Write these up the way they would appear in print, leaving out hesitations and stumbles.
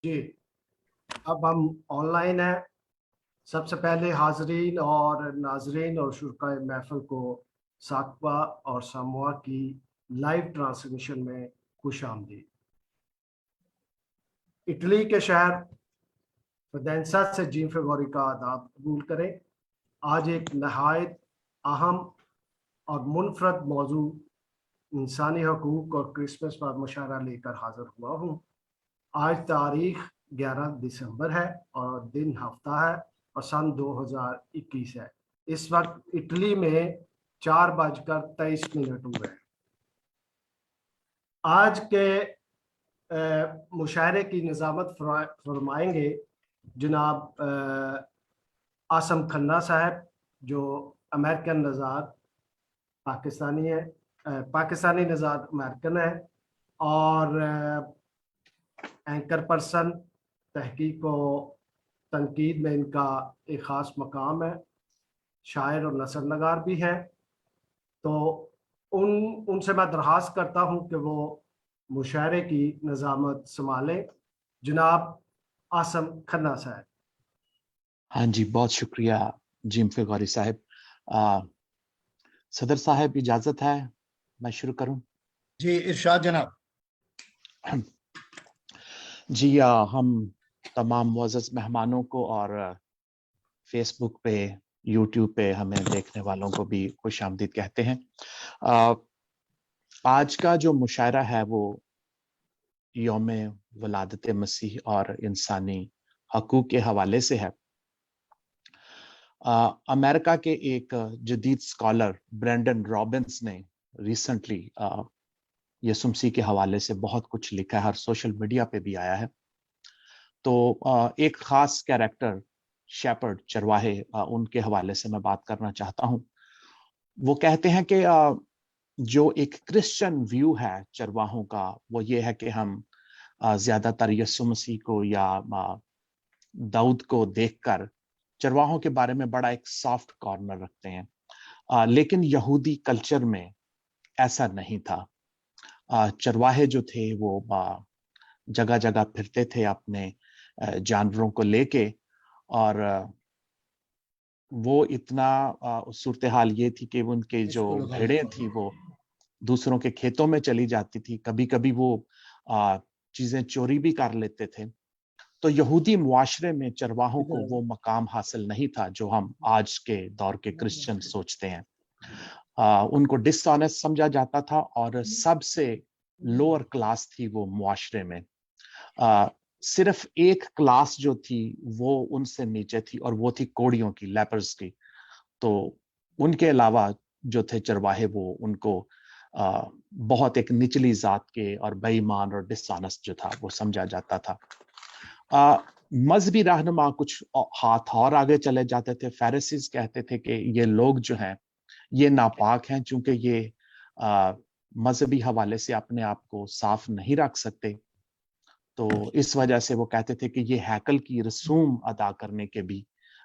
जी, अब हम ऑनलाइन हैं। सबसे पहले हाजरीन और नाजरीन और शुरकाए महफिल को साकबा और सामोआ की लाइव ट्रांसमिशन में खुश आमदीद। इटली के शहर फिदेंसा से जीन फेगोरी का आदाब कबूल करें। आज एक नहायत अहम और मुनफरद मौजू इंसानी हकूक और क्रिसमस पर मुशायरा लेकर हाजिर हुआ हूँ। आज तारीख 11 दिसंबर है और दिन हफ्ता है और सन 2021 है। इस वक्त इटली में 4:23 हुए हैं। आज के मुशायरे की निज़ामत फरमाएंगे जनाब आसम खन्ना साहब, जो अमेरिकन नज़ार पाकिस्तानी है, पाकिस्तानी नज़ार अमेरिकन है और एंकर पर्सन तहकीक व तनकीद में इनका एक ख़ास मकाम है। शायर और नसर नगार भी हैं। तो उनसे मैं दरख्वास्त करता हूँ कि वो मुशायरे की निज़ामत संभालें। जनाब आसम खन्ना साहब। हाँ जी, बहुत शुक्रिया जिम फेगोरी साहब। सदर साहब, इजाजत है मैं शुरू करूं? जी इरशाद जनाब। जी, हम तमाम मुअज़्ज़ज़ मेहमानों को और फेसबुक पे, यूट्यूब पे हमें देखने वालों को भी खुश आमदीद कहते हैं। आज का जो मुशायरा है वो यौम वलादत मसीह और इंसानी हकूक़ के हवाले से है। अमेरिका के एक जदीद स्कॉलर ब्रेंडन रॉबिन्स ने रिसेंटली यीशु मसीह के हवाले से बहुत कुछ लिखा है और सोशल मीडिया पे भी आया है। तो एक खास कैरेक्टर शेपर्ड, चरवाहे, उनके हवाले से मैं बात करना चाहता हूँ। वो कहते हैं कि जो एक क्रिश्चियन व्यू है चरवाहों का, वो ये है कि हम ज्यादातर यीशु मसीह को या दाऊद को देखकर चरवाहों के बारे में बड़ा एक सॉफ्ट कॉर्नर रखते हैं। लेकिन यहूदी कल्चर में ऐसा नहीं था। चरवाहे जो थे वो जगह जगह फिरते थे अपने जानवरों को लेके, और वो इतना सूरत हाल ये थी कि उनके जो भेड़ें थी वो दूसरों के खेतों में चली जाती थी। कभी कभी वो चीजें चोरी भी कर लेते थे। तो यहूदी मुआशरे में चरवाहों को वो मकाम हासिल नहीं था जो हम आज के दौर के क्रिश्चियन सोचते हैं। उनको डिसऑनेस्ट समझा जाता था और सबसे लोअर क्लास थी वो मुआशरे में। सिर्फ एक क्लास जो थी वो उनसे नीचे थी और वो थी कोड़ियों की, लेपर्स की। तो उनके अलावा जो थे चरवाहे, वो उनको बहुत एक निचली जात के और बेईमान और डिसऑनेस्ट जो था वो समझा जाता था। मजहबी रहनुमा कुछ हाथ और आगे चले जाते थे। फैरिसीज कहते थे कि ये लोग जो हैं ये नापाक हैं, चूंकि ये मजहबी हवाले से अपने आप को साफ नहीं रख सकते। तो इस वजह से वो कहते थे कि ये हैकल की रसूम अदा करने के भी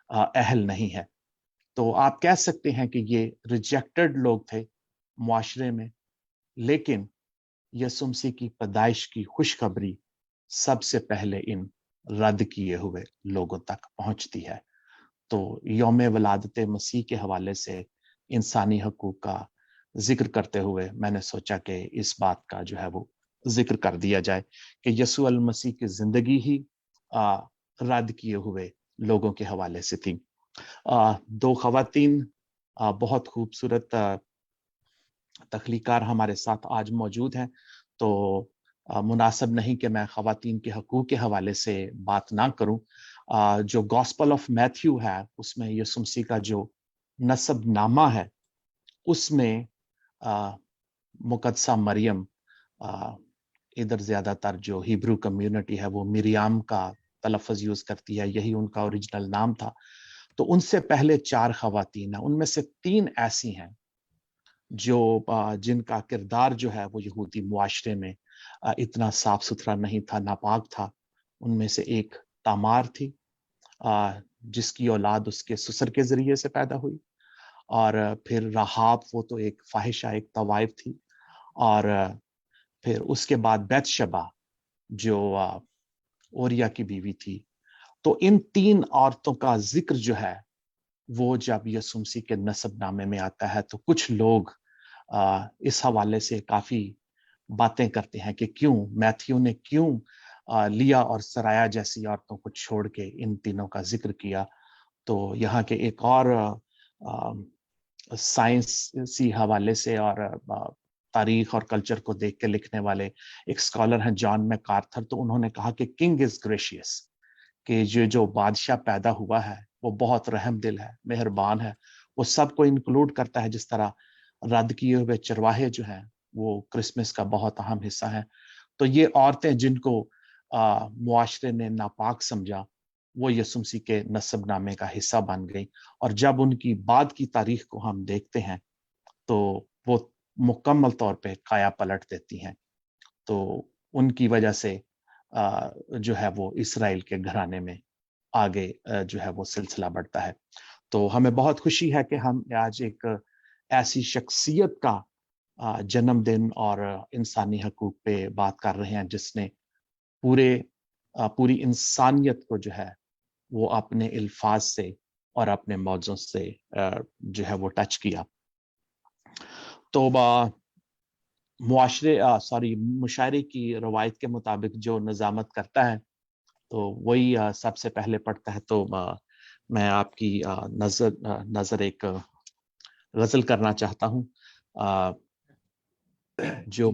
अहल नहीं है। तो आप कह सकते हैं कि ये रिजेक्टेड लोग थे मुआशरे में। लेकिन यीशु मसीह की पैदाइश की खुशखबरी सबसे पहले इन रद्द किए हुए लोगों तक पहुंचती है। तो यौम वलादत मसीह के हवाले से इंसानी हकूक का जिक्र करते हुए मैंने सोचा कि इस बात का जो है वो जिक्र कर दिया जाए कि यीशु अल मसीह की जिंदगी ही रद्द किए हुए लोगों के हवाले से थी। दो खवातीन बहुत खूबसूरत तख्लीकार हमारे साथ आज मौजूद हैं। तो मुनासिब नहीं कि मैं खवातीन के हकूक के हवाले से बात ना करूं। जो गॉस्पल ऑफ मैथ्यू है उसमें यीशु मसीह का जो नसब नामा है उसमें मुकद्दसा मरियम, इधर ज्यादातर जो हिब्रू कम्युनिटी है वो मिरियाम का तलफ़्फ़ुज़ यूज करती है, यही उनका ओरिजिनल नाम था। तो उनसे पहले 4 खवातीन हैं, उनमें से 3 ऐसी हैं जो जिनका किरदार जो है वो यहूदी मुआशरे में इतना साफ सुथरा नहीं था, नापाक था। उनमें से एक तामार थी, जिसकी औलाद उसके ससुर के जरिए से पैदा हुई। और फिर राहाब, वो तो एक फाहिशा, एक तवाइफ थी। और फिर उसके बाद बैतशबा, जो ओरिया की बीवी थी। तो इन 3 औरतों का जिक्र जो है वो जब यीशु मसीह के नसबनामे में आता है तो कुछ लोग इस हवाले से काफी बातें करते हैं कि क्यों मैथ्यू ने क्यों लिया और सराया जैसी औरतों को छोड़ के इन तीनों का जिक्र किया। तो यहाँ के एक और साइंसी हवाले से और तारीख और कल्चर को देख के लिखने वाले एक स्कॉलर हैं जॉन मैकार्थर, तो उन्होंने कहा कि किंग इज ग्रेशियस, कि ये जो बादशाह पैदा हुआ है वो बहुत रहमदिल है, मेहरबान है। वो सबको इंक्लूड करता है, जिस तरह रद्द किए हुए चरवाहे जो हैं वो क्रिसमस का बहुत अहम हिस्सा है। तो ये औरतें जिनको मुआशरे ने नापाक समझा वो यीशु मसीह के नसबनामे का हिस्सा बन गई, और जब उनकी बाद की तारीख को हम देखते हैं तो वो मुकम्मल तौर पे काया पलट देती हैं। तो उनकी वजह से जो है वो इस्राएल के घराने में आगे जो है वो सिलसिला बढ़ता है। तो हमें बहुत खुशी है कि हम आज एक ऐसी शख्सियत का जन्मदिन और इंसानी हकूक पे बात कर रहे हैं जिसने पूरी इंसानियत को जो है वो अपने अल्फाज से और अपने मौजों से जो है वो टच किया। तो मुशायरे की रवायत के मुताबिक जो निजामत करता है तो वही सबसे पहले पढ़ता है। तो मैं आपकी नजर एक गजल करना चाहता हूँ जो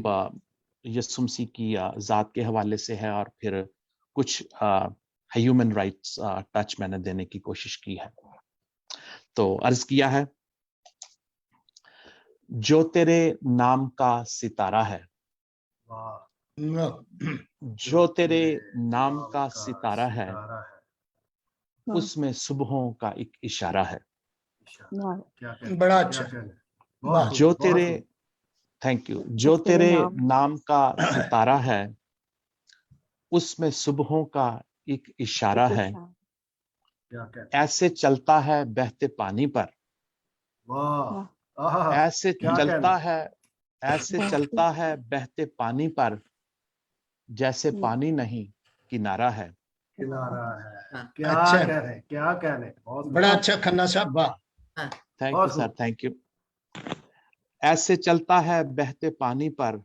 यीशु मसीह की जात के हवाले से है, और फिर कुछ ह्यूमन राइट्स टच मैंने देने की कोशिश की है। तो अर्ज किया है, जो तेरे नाम का सितारा है, जो तेरे नाम का सितारा है, उसमें सुबहों का एक इशारा है। बड़ा अच्छा। वाह। जो तेरे थैंक यू जो तेरे नाम का सितारा है, उसमें सुबहों का एक इशारा है। ऐसे चलता है बहते पानी पर, ऐसे चलता है, ऐसे चलता है बहते पानी पर, जैसे पानी नहीं किनारा है। किनारा है। क्या अच्छा। कहने, क्या कहने, बहुत बड़ा अच्छा खन्ना साहब, वाह। Thank you sir, thank you. ऐसे चलता है बहते पानी पर,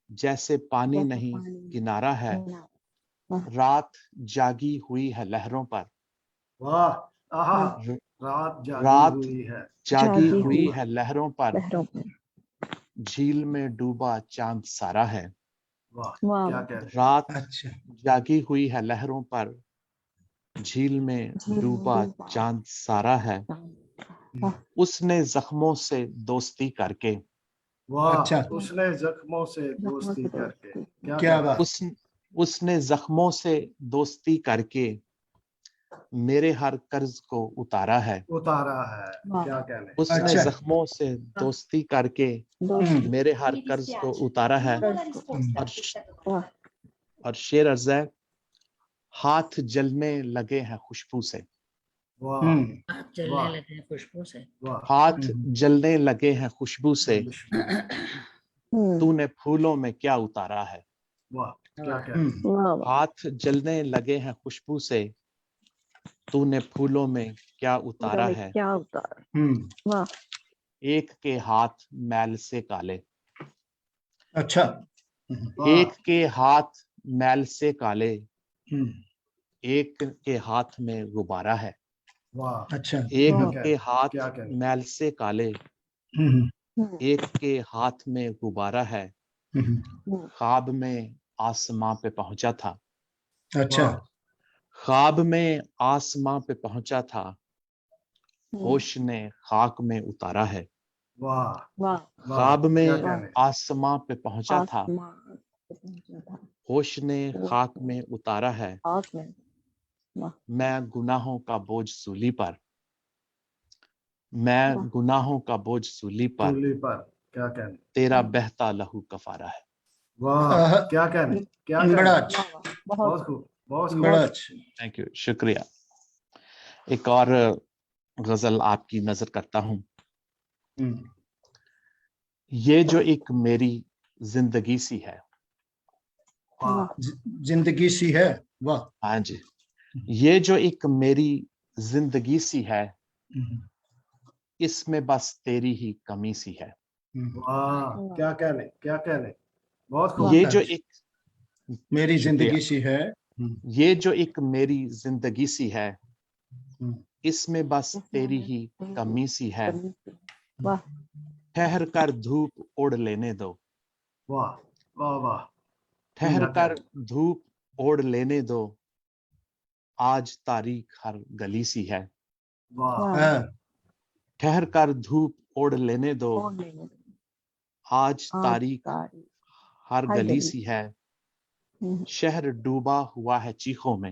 जैसे पानी नहीं किनारा है। रात जागी हुई है लहरों पर, वाह। आहा, रात जागी हुई है लहरों पर, झील में डूबा चांद सारा है। वाह, क्या कहने। रात अच्छा। जागी हुई है लहरों पर, झील में डूबा चांद सारा है। उसने जख्मों से दोस्ती करके, वाह, अच्छा। उसने जख्मों से दोस्ती करके, क्या बात। उसने जख्मों से दोस्ती करके मेरे हर कर्ज को उतारा है। उतारा है, क्या कहने। उसने अच्छा। जख्मों से दोस्ती करके मेरे हर कर्ज को उतारा है। और शेर अर्ज है, हाथ जलने लगे हैं खुशबू से। जलने लगे खुशबू से। हाथ जलने लगे हैं खुशबू से, तूने फूलों में क्या उतारा है। वाह, क्या कहने। हाथ जलने लगे हैं खुशबू से, तूने फूलों में क्या उतारा है। एक के हाथ मैल से काले, अच्छा। एक के हाथ मैल से काले, एक के हाथ में गुब्बारा है। वाह, अच्छा। एक के हाथ मैल से काले, एक के हाथ में गुब्बारा है। ख्वाब में आसमां पे पहुंचा था। अच्छा। ख्वाब में आसमां पे पहुंचा था, होश ने खाक में उतारा है। वाह, ख्वाब में आसमां पे पहुंचा था, होश ने खाक में उतारा है। मैं गुनाहों का बोझ सूली पर, मैं गुनाहों का बोझ सूली पर, क्या कहने। तेरा बहता लहू कफारा है। वाह, क्या कहने, क्या कहने। बड़ा अच्छा। बहुत खूब, बहुत खूब। बड़ा अच्छा। थैंक यू, शुक्रिया। एक और गजल आपकी नजर करता हूं। ये जो एक मेरी जिंदगी सी है, वाह जिंदगी सी है। वाह। हाँ जी, ये जो एक मेरी जिंदगी सी है, इसमें बस तेरी ही कमी सी है। वाह, क्या कहने, क्या कहने, बहुत खूब। ये जो एक मेरी शुक्रिया। जिंदगी सी है। ये जो एक मेरी जिंदगी सी है, इसमें बस तेरी ही कमी सी है। वाह ठहर कर धूप ओढ़ लेने दो, वाह वाह वाह, ठहर क्या कर कहने। धूप ओढ़ लेने दो, आज तारीख हर गली सी है। वाह हाँ, ठहर कर धूप ओढ़ लेने दो, आज तारीख हर गली सी है। शहर डूबा हुआ है चीखों में,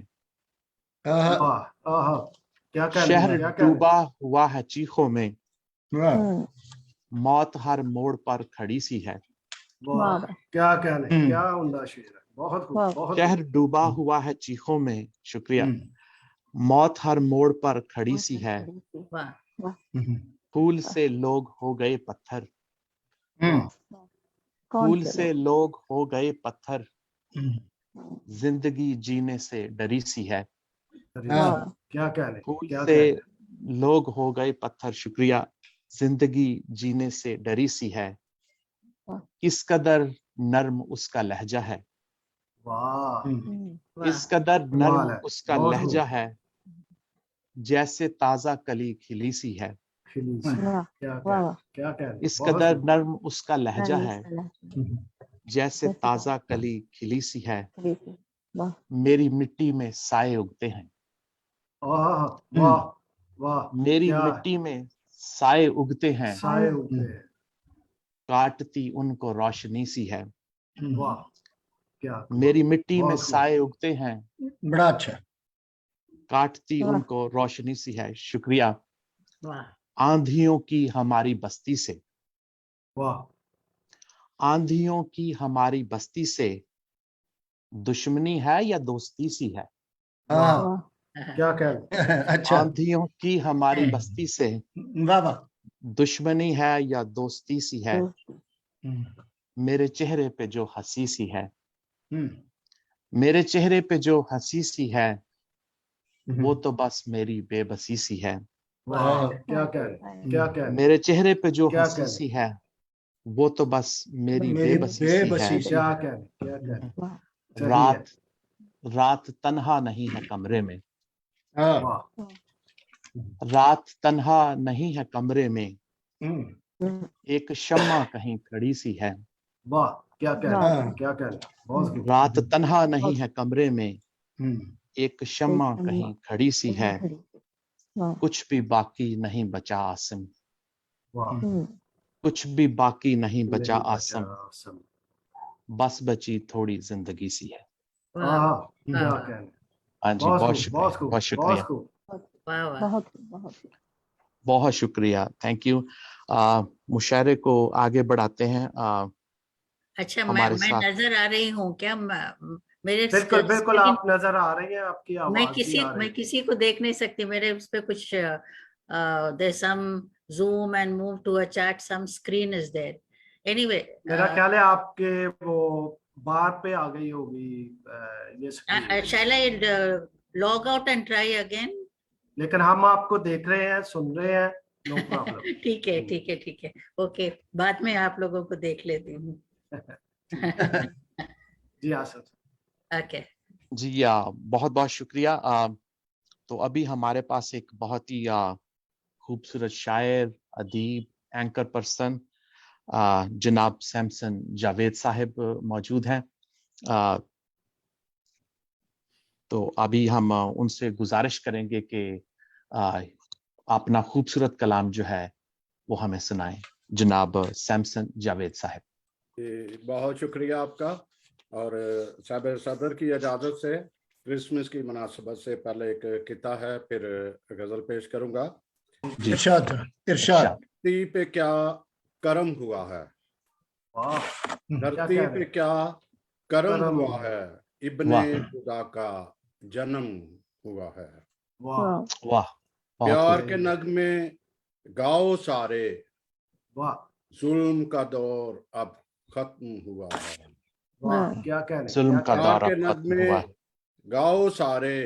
हाँ, वाह, आहा, क्या कहने, शहर क्या कहने। डूबा हुआ है चीखों में, वाह। मौत हर मोड़ पर खड़ी सी है। वाह, क्या कहने, हम्म। क्या उम्दा शेर है, बहुत खूब, बहुत शहर खूब। डूबा हुआ है चीखों में, शुक्रिया, मौत हर मोड़ पर खड़ी सी है। फूल से लोग हो गए पत्थर, वाह फूल से लोग हो गए पत्थर, जिंदगी जीने से डरी सी है। क्या कहने, फूल क्या से कहने। लोग हो गए पत्थर, शुक्रिया, जिंदगी जीने से डरी सी है। इस कदर नर्म उसका लहजा है, वाह, इस कदर नर्म कमाल है, उसका बहुत लहजा खूब। है, जैसे ताजा कली खिली सी है। खिली सी, क्या कहने, क्या कहने, इस बहुत कदर खूब। नर्म उसका लहजा है, जैसे ताजा कली खिली सी है। मेरी मिट्टी में साए उगते हैं, आहा, वाह वाह, मेरी क्या मिट्टी में साए उगते हैं, साए उगते हैं। काटती उनको रोशनी सी है। वाह, क्या कमाल, मेरी मिट्टी में बहुत खूब। साए उगते हैं, बड़ा अच्छा। काटती उनको रोशनी सी है, शुक्रिया। आंधियों की हमारी बस्ती से, वाह, आंधियों की हमारी बस्ती से दुश्मनी है या दोस्ती सी है। वाह, क्या कहने। अच्छा। आंधियों की हमारी बस्ती से वाह वाह। दुश्मनी है या दोस्ती सी है। मेरे चेहरे पे जो हंसी सी है, मेरे चेहरे पे जो हंसी सी है, वो तो बस मेरी बेबसी सी है। वाह, क्या कहने, क्या कहने, मेरे चेहरे पे जो क्या हंसी कहने। सी है, वो तो बस मेरी मेरी बेबसी सी है। बेबसी सी क्या है। कहने, क्या कहने, सही है। रात रात तन्हा नहीं है कमरे में, हाँ। वाह, रात तन्हा नहीं है कमरे में, हम्म। एक शम्मा कहीं खड़ी सी है। वाह, क्या कहने, हाँ। क्या कहने, बहुत खूब। रात तन्हा नहीं है कमरे में, हम्म। एक शम्मा कहीं खड़ी सी है। कुछ भी बाकी नहीं बचा आसिम, वाह, कुछ भी बाकी नहीं बचा नहीं बचा आसिम, आसम। बस बची थोड़ी जिंदगी सी है। आहा, क्या कहने। हाँ जी, बहुत बहुत खूब, शुक्रिया, बहुत खूब, बहुत शुक्रिया, बहुत खूब। बहुत शुक्रिया, थैंक यू। मुशायरे को आगे बढ़ाते हैं। अच्छा, हमारे मैं साथ नजर आ रही हूँ क्या? मेरे बिल्कुल बिल्कुल, स्क्रीन, आप नजर आ रही हैं, आपकी आवाज भी आ रही मैं है। किसी को देख नहीं सकती। मेरे उस पे कुछ there some zoom and move to a chat, some screen is there. Anyway, मेरा ख्याल है आपके वो बार पे आ गई होगी ये screen, shall I log out and try again? लेकिन हम आपको देख रहे हैं, सुन रहे हैं, नो प्रॉब्लम। ठीक है, ठीक है, ठीक है, ओके, बाद में आप लोगों को देख लेती हूँ। जी आसम। ओके जी बहुत बहुत शुक्रिया। तो अभी हमारे पास एक बहुत ही खूबसूरत शायर, अदीब, एंकर पर्सन जनाब सैमसन जावेद साहिब मौजूद हैं। तो अभी हम उनसे गुजारिश करेंगे कि अपना खूबसूरत कलाम जो है वो हमें सुनाएं। जनाब सैमसन जावेद साहिब। बहुत शुक्रिया आपका। और साहब सदर की इजाज़त से क्रिसमस की मुनासबत से पहले एक किता है, फिर गज़ल पेश करूंगा। इरशाद इरशाद। धरती पे क्या करम हुआ है, वाह, क्या धरती कह पे रहे, क्या करम करम हुआ हुआ। है, इब्ने वाह खुदा का जन्म हुआ है। वाह वाह, बहुत प्यार खूब। के नगमे गाओ सारे, वाह जुल्म का दौर अब खत्म हुआ है। वाह क्या कहने जुल्म का क्या दौर के अब खत्म नज़्मे हुआ, गाओ सारे,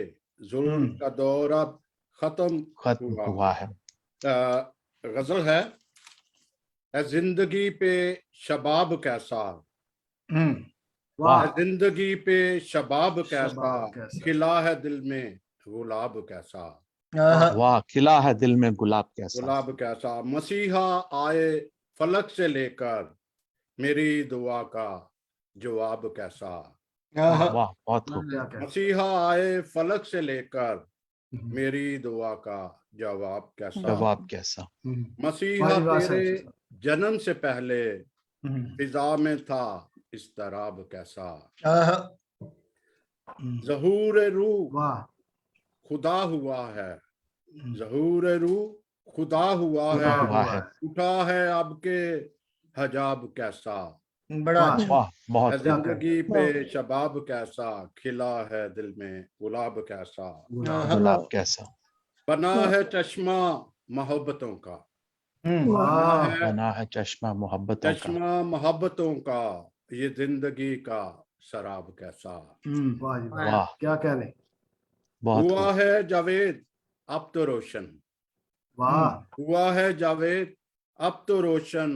जुल्म का दौर अब खत्म खत्म हुआ है। गजल है, "ऐ जिंदगी पे शबाब कैसा, वाह ऐ जिंदगी पे शबाब कैसा, शबाब कैसा। खिला है दिल में गुलाब कैसा, वाह खिला है दिल में गुलाब कैसा, गुलाब कैसा, मसीहा आए फलक से लेकर, मेरी दुआ का जवाब कैसा, वाह बहुत खूब, क्या कहने मसीहा आए फलक से लेकर, मेरी दुआ का जवाब कैसा, जवाब कैसा, मसीहा वाह जी वाह तेरे सर। जन्म से पहले फिजा में था इस्तराब कैसा, ज़हूर रूह वाह खुदा हुआ है, ज़हूर रूह खुदा हुआ खुदा है, हुआ हुआ है, है। उठा है अब के हजाब कैसा, बड़ा वाह अच्छा। वाह बहुत है खूब, जिंदगी पे शबाब कैसा, खिला है दिल में गुलाब कैसा, गुलाब। गुलाब कैसा, बना है चश्मा मोहब्बतों का, बना वाह है बना है चश्मा मोहब्बतों का, चश्मा मोहब्बतों का, ये जिंदगी का शराब कैसा, वाह जी वाह वाह क्या कहने। बहुत हुआ खूब, है जावेद अब तो रोशन, वाह हुआ है जावेद अब तो रोशन,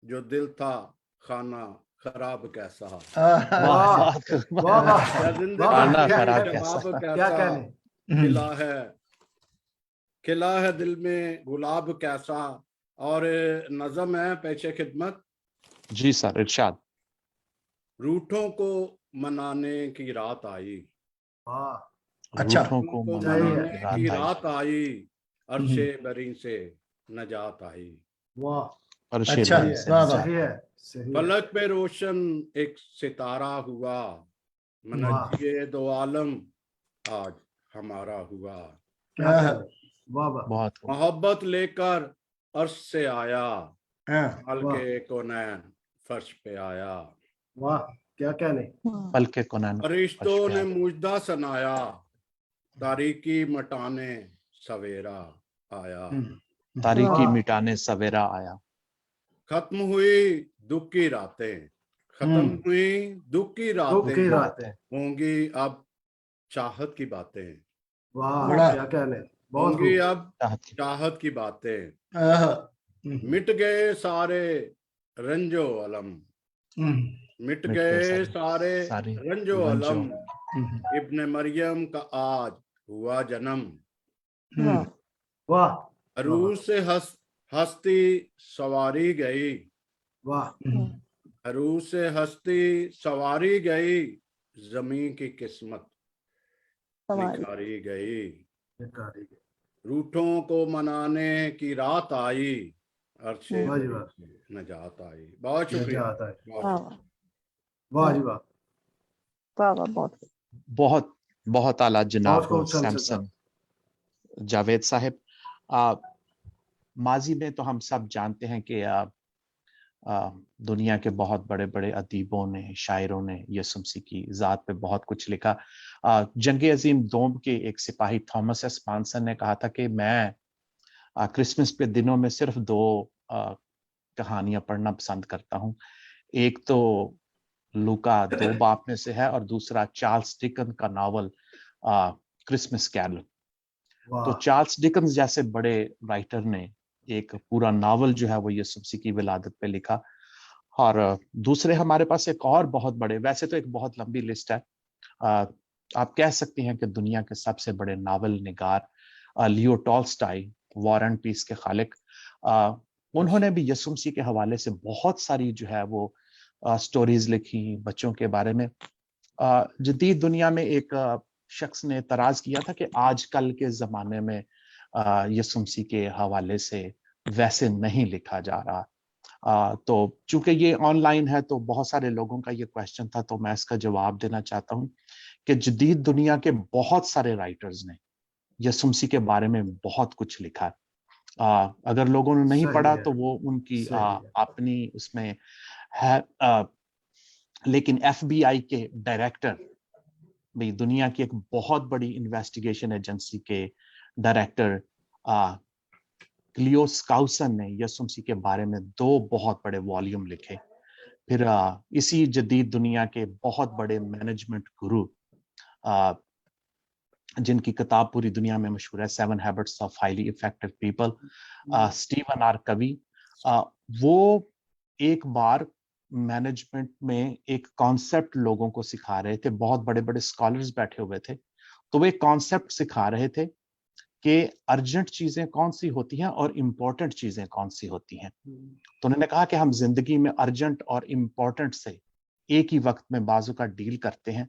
जो दिल था खाना खराब कैसा, वाह वाह बहुत खूब, वाह वाह या वाह जिंदगी वाह खाना पे क्या खराब कहने शबाब कैसा, क्या कैसा, कहने। खिला है दिल में गुलाब कैसा, और नज़म है पेशे खिदमत, जी सर इरशाद, रूठों को मनाने की रात आई, वाह अच्छा। रूठों रूठों को को सही है। मनाने मनाने की की रात आई, रात आई, अरशे बरी से नजात आई, वाह अर्शे अच्छा, सही बरी है से वाह वाह। सही निजात है आई, सही है। फलक पे रोशन एक सितारा हुआ, मनजिए दो आलम आज हमारा हुआ, क्या कहने। वाह वाह बहुत खूब, मोहब्बत लेकर अर्श से आया, हाँ, वाह हल्के कोनैन फर्श पे आया, वाह क्या कहने। पल के कुनैन फर्श फरिश्तों पे ने आए, मुजदा सनाया, तारीकी मटाने सवेरा आया, तारीकी वाह मिटाने सवेरा आया, खत्म हुई दुख की रातें, खत्म हुई दुख की दुख की रातें, रातें। होंगी अब चाहत की बातें, वाह बड़ा। क्या कहने। बहुत होंगी खूब। अब चाहत की, चाहत की बातें, हम्म, मिट गए सारे रंजो अलम, मिट मिट गए गए सारे सारे सारी रंजो अलम, रंजो, इब्ने मरियम का आज हुआ जन्म, वाह वाह अरूज से हस्ती सवारी गई, वाह अरूज से हस्ती सवारी गई, जमीन की किस्मत निखारी गई, निकारी। रूठों को मनाने की रात आई, अरशे वाह जी बरी वाह से नजात आई। बहुत शुक्रिया, नजात है। बहुत शुक्रिया। वाह जी वाह बहुत बहुत आला बहुत जनाब खूब शमशेर साहब। सैमसन जावेद साहब। आ, माजी में तो हम सब जानते हैं कि दुनिया के बहुत बड़े बड़े अदीबों ने, शायरों ने यसु मसीह की ज़ात पे बहुत कुछ लिखा। जंग अजीम दोम के एक सिपाही थॉमस एस पानसन ने कहा था कि मैं क्रिसमस के दिनों में सिर्फ दो कहानियां पढ़ना पसंद करता हूँ। एक तो लूका 2 बाप में से है और दूसरा चार्ल्स डिकन का नावल क्रिसमस कैरल। तो वाह चार्ल्स डिकन्स जैसे बड़े राइटर ने एक पूरा नावल जो है वो यीशु मसीह की विलादत पे लिखा। और दूसरे हमारे पास एक और बहुत बड़े, वैसे तो एक बहुत लंबी लिस्ट है, आप कह सकती हैं कि दुनिया के सबसे बड़े नावल निगार Leo Tolstoy, War and Peace के खालिक, उन्होंने भी यीशु मसीह के हवाले से बहुत सारी जो है वो स्टोरीज लिखी बच्चों के बारे में। जदीद दुनिया में एक शख्स ने एतराज किया था कि आजकल के जमाने में यीशु मसीह के हवाले से वैसे नहीं लिखा जा रहा। तो चूंकि ये ऑनलाइन है तो बहुत सारे लोगों का ये क्वेश्चन था, तो मैं इसका जवाब देना चाहता हूँ कि जदीद दुनिया के बहुत सारे राइटर्स ने यीशु मसीह के बारे में बहुत कुछ लिखा है। अगर लोगों ने नहीं सही पढ़ा है तो वो उनकी सही है। अपनी उसमें है। लेकिन FBI के डायरेक्टर, भाई दुनिया की एक बहुत बड़ी इन्वेस्टिगेशन एजेंसी के डायरेक्टर क्लियो स्काउसन ने यीशु मसीह के बारे में 2 बहुत बड़े वॉल्यूम लिखे। फिर इसी जदीद दुनिया के बहुत बड़े मैनेजमेंट गुरु जिनकी किताब पूरी दुनिया में मशहूर है, 7 habits of highly effective people, Steven R Covey, वो एक बार मैनेजमेंट में एक कॉन्सेप्ट लोगों को सिखा रहे थे। बहुत बड़े बड़े स्कॉलर्स बैठे हुए थे, तो वो एक कॉन्सेप्ट सिखा रहे थे कि अर्जेंट चीजें कौन सी होती हैं और इम्पोर्टेंट चीजें कौन सी होती हैं। तो उन्होंने कहा कि हम जिंदगी में अर्जेंट और इम्पोर्टेंट से एक ही वक्त में बाजू का डील करते हैं।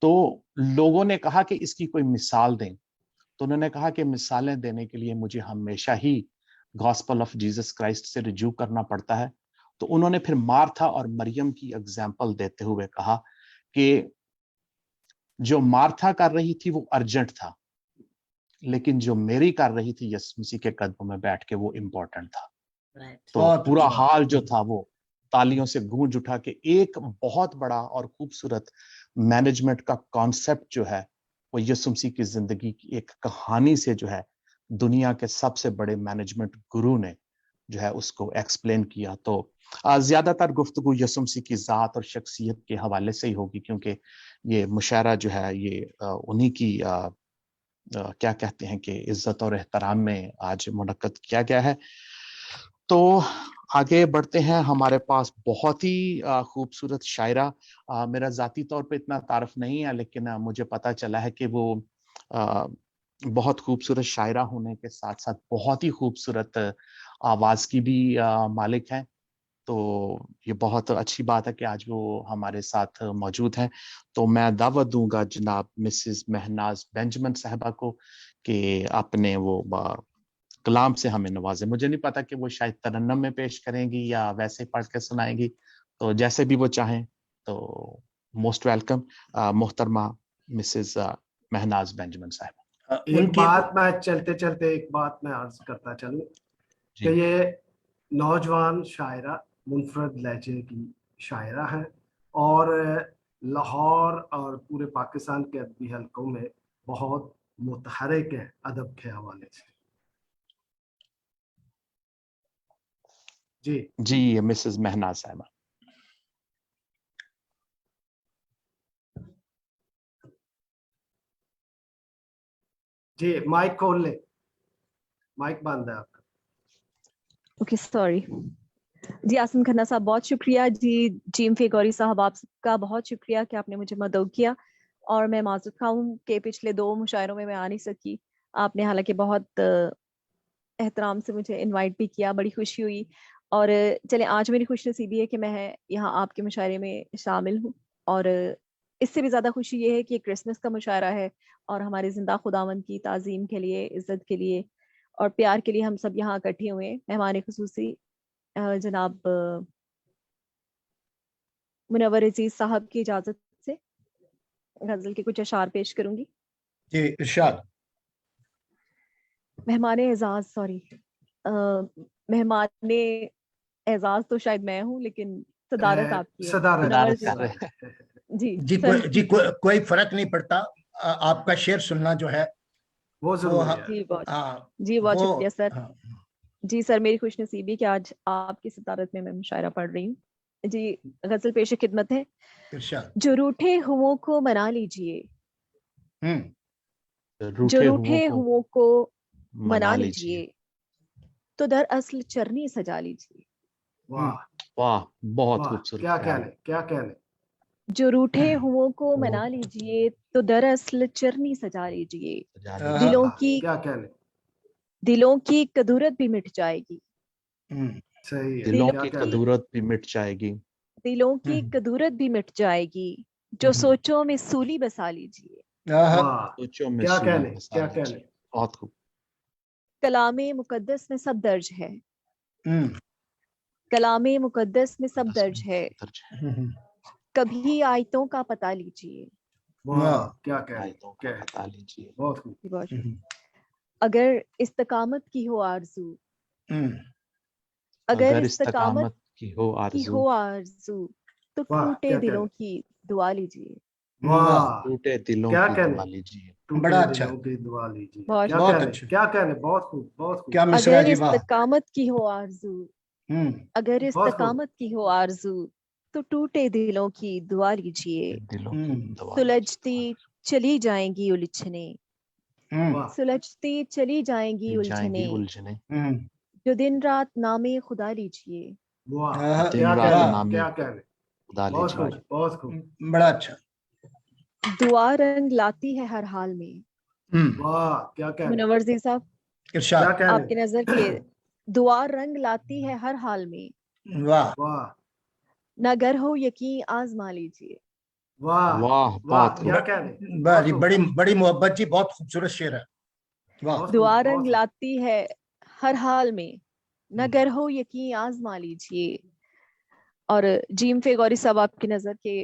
तो लोगों ने कहा कि इसकी कोई मिसाल दें, तो उन्होंने कहा कि मिसालें देने के लिए मुझे हमेशा ही गॉस्पेल ऑफ जीसस क्राइस्ट से रिज्यू करना पड़ता है। तो उन्होंने फिर मार्था और मरियम की एग्जाम्पल देते हुए कहा कि जो मार्था कर रही थी वो अर्जेंट था, लेकिन जो मेरी कर रही थी यीशु मसीह के कदमों में बैठ के वो इम्पोर्टेंट था। Right. तो बहुत पूरा अच्छा। हाल जो था वो तालियों से गूंज उठा के एक बहुत बड़ा और खूबसूरत मैनेजमेंट का कॉन्सेप्ट जो है वो यीशु मसीह की जिंदगी की एक कहानी से जो है दुनिया के सबसे बड़े मैनेजमेंट गुरु ने जो है उसको एक्सप्लेन किया। तो ज्यादातर गुफ्तगू यीशु मसीह की जात और शख्सियत के हवाले से ही होगी, क्योंकि ये मुशायरा जो है ये उन्हीं की क्या कहते हैं कि इज्जत और एहतराम में आज मुनक्कद किया गया है। तो आगे बढ़ते हैं। हमारे पास बहुत ही खूबसूरत शायरा, मेरा जाती तौर पे इतना तारफ नहीं है, लेकिन मुझे पता चला है कि वो बहुत खूबसूरत शायरा होने के साथ साथ बहुत ही खूबसूरत आवाज की भी मालिक हैं। तो ये बहुत अच्छी बात है कि आज वो हमारे साथ मौजूद हैं। तो मैं दावत दूंगा जनाब मिसेस महनाज बेंजामिन साहबा को कि अपने वो कलाम से हमें नवाजे। मुझे नहीं पता कि वो शायद तरन्नम में पेश करेंगी या वैसे पढ़ के सुनाएंगी, तो जैसे भी वो चाहें। तो मोस्ट वेलकम मोहतरमा मिसेस महनाज बेंजामिन साहबा। एक बात मैं चलते चलते एक बात मैं अर्ज करता चलूं कि ये नौजवान शायरा मुनफरद लहजे की शायरा हैं और लाहौर और पूरे पाकिस्तान के अदबी हलकों में बहुत मुतहरिक हैं अदब के हवाले से। जी मिसेस महनाज साहबा। जी माइक खोल ले, माइक बंद है आपका। ओके सॉरी जी। आसिम खन्ना साहब बहुत शुक्रिया जी। जीम फेगौरी साहब आप सबका बहुत शुक्रिया कि आपने मुझे मदद किया, और मैं माजूद खाऊं कि पिछले 2 मुशायरों में मैं आ नहीं सकी। आपने हालांकि बहुत एहतराम से मुझे इनवाइट भी किया, बड़ी खुशी हुई। और चले आज मेरी खुशनसीबी है कि मैं यहाँ आपके मुशायरे में शामिल हूँ, और इससे भी ज़्यादा खुशी ये है कि क्रिसमस का मुशायरा है और हमारे जिंदा खुदावंद की ताज़ीम के लिए, इज़्ज़त के लिए और प्यार के लिए हम सब यहाँ इकट्ठे हुए हैं। मेहमान खुसूसी जनाब मुनव्वर अजीज साहब की इजाजत से गजल के कुछ अशार पेश करूंगी। जी इरशाद। मेहमान एजाज तो शायद मैं हूँ, लेकिन सदारत आपकी है। सदारत जी कोई फर्क नहीं पड़ता। आपका शेर सुनना जो है वो जरूरी है। जी बहुत शुक्रिया सर। जी सर, मेरी खुशनसीबी कि आज आपकी सदारत में मैं मुशायरा पढ़ रही हूँ। जी गजल पेश खिदमत है। जो रूठे हुओं को मना लीजिए, जो रूठे हुओं को मना लीजिए, तो दरअसल चरनी सजा लीजिए। वाह वाह, बहुत खूबसूरत। क्या कहने। जो रूठे हुओं को मना लीजिए, तो दरअसल चरनी सजा लीजिए। दिलों की कदूरत भी मिट जाएगी। सही है। दिलों की कदूरत भी मिट जाएगी। दिलों की कदूरत भी मिट जाएगी। जो सोचों में सूली बसा लीजिए। सोचों में सूली बसा लीजिए। बहुत खूब। कलामे मुकद्दस में सब दर्ज है। कलामे मुकद्दस में सब दर्ज है। कभी आयतों का पता लीजिए। क्या पता लीजिए। बहुत खूब। अगर इस्तकामत की हो आरज़ू, अगर इस्तकामत की हो आरज़ू, तो टूटे दिलों की दुआ लीजिए। टूटे दिलों की दुआ लीजिए। बड़ा अच्छा। दुआ लीजिए। बहुत अच्छा। क्या कहने। बहुत खूब, बहुत खूब। अगर इस्तकामत की हो आरज़ू, अगर इस्तकामत की हो आरज़ू, तो टूटे दिलों की दुआ लीजिए, दिलों की दुआ सुलझती चली जाएंगी उलझने, वाह सुलझती चली जाएंगी जाएंगी उलझने, उलझने, जो दिन रात नामे खुदा लीजिए। वाह दिन क्या रात कहने नाम क्या में कहने खुदा बहुत लीजिए। खूब बहुत खूब बड़ा अच्छा। दुआ रंग लाती है हर हाल में। वाह क्या कहने मुनव्वर जी साहब, क्या इरशाद। आपके कहने नजर के दुआ रंग लाती है हर हाल में, वाह वाह न गर हो यकीन आजमा लीजिए। वाह वाह वाह बहुत खूब। क्या कहने वाह बहुत जी, खूब बड़ी बड़ी मोहब्बत जी, बहुत खूबसूरत शेर है। वाह। बहुत दुआ खूब रंग बहुत लाती है हर हाल में, न गर हो यकीन आजमा लीजिए। और जीम फे गौरी साहब, आपकी नजर के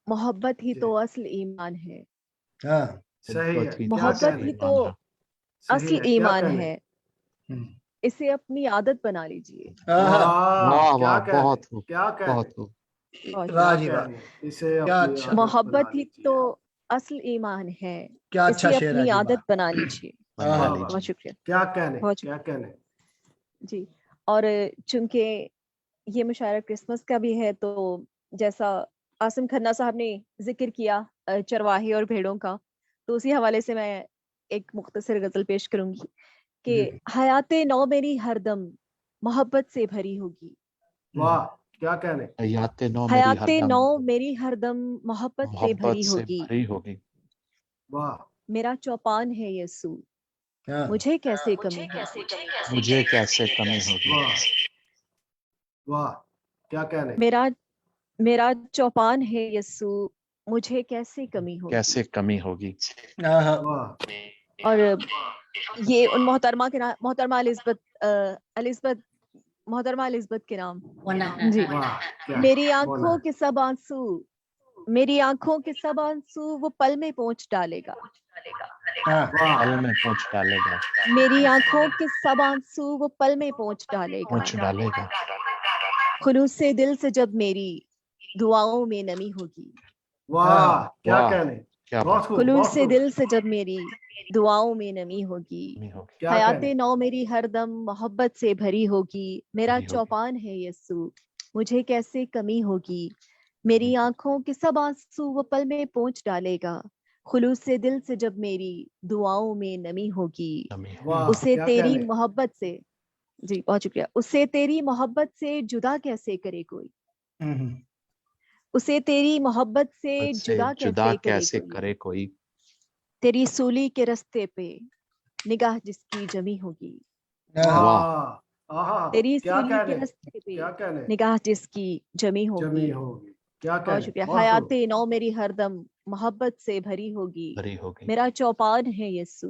मोहब्बत ही जी। तो असल ईमान है, हाँ। सही है मोहब्बत ही क्या मोहब्बत कहने ही ईमान तो है। सही असल है क्या ईमान कहने है, इसे अपनी आदत बना लीजिए। आहा, वाह वाह क्या वाह कहने बहुत खूब क्या कहने बहुत खूब। और वाह क्या जी वाह, कहने इसे क्या अपनी अच्छा। आदत मोहब्बत बना ही लीजिए तो असल ईमान है, क्या अच्छा इसे शेर है अपनी जी, आदत वाह। बना लीजिए। बना आहा, वाह लीजिए। बहुत शुक्रिया। क्या कहने बहुत क्या कहने जी। और चूंकि ये मुशायरा क्रिसमस का भी है, तो जैसा आसिम खन्ना साहब ने जिक्र किया चरवाहे और भेड़ों का, तो उसी हवाले से मैं एक मुख्तसर गजल पेश करूंगी कि जी। हयाते नौ मेरी हरदम मोहब्बत से भरी होगी। वाह क्या कहने हयाते नौ मेरी हयाते हरदम नौ मेरी हरदम मोहब्बत से मोहब्बत भरी से होगी। भरी होगी। वाह मेरा चौपान है यीशु, हाँ। मुझे कैसे कमी है। मुझे कैसे कमी होगी। वाह वाह क्या कहने मेरा मेरा चौपान है यीशु, मुझे कैसे कमी होगी। कैसे कमी होगी। आहा, वाह और ये उन मोहतरमा के नाम, मोहतरमा एलिजबेथ मोहतरमा एलिजबेथ के नाम। जी। वाह क्या मेरी बोला आंखों के सब आंसू, मेरी आंखों के सब आंसू वो पल में पोंछ डालेगा। हाँ। वाह पल में पोंछ डालेगा। मेरी आंखों के सब आंसू वो पल में पोंछ डालेगा। पोंछ डालेगा। खुलूस से दिल से जब मेरी दुआओं में नमी होगी। वाह क्या वाह कहने क्या बहुत बात खूब खुलूस बहुत से खूब दिल से जब मेरी दुआओं में नमी होगी। कमी होगी। क्या हयाते कहने नौ मेरी हरदम मोहब्बत से भरी होगी। मेरा भरी होगी। चौपान है यीशु, मुझे कैसे कमी होगी। मेरी आंखों के सब आंसू वो पल में पोंछ डालेगा। खुलूस से दिल से जब मेरी दुआओं में नमी होगी। कमी होगी। वाह उसे क्या तेरी कहने मोहब्बत से, जी बहुत शुक्रिया, उसे तेरी मोहब्बत से जुदा कैसे करे कोई। उसे तेरी मोहब्बत से से जुदा जुदा कैसे करे कैसे कोई। करे कोई। तेरी सूली के रस्ते पे निगाह जिसकी जमी होगी। आहा, वाह आहा तेरी क्या सूली के कहने रस्ते पे क्या कहने निगाह जिसकी जमी होगी। जमी होगी क्या बहुत कहने शुक्रिया। बहुत खूब हयाते नौ मेरी हरदम मोहब्बत से भरी होगी। भरी होगी। मेरा चौपान है यीशु,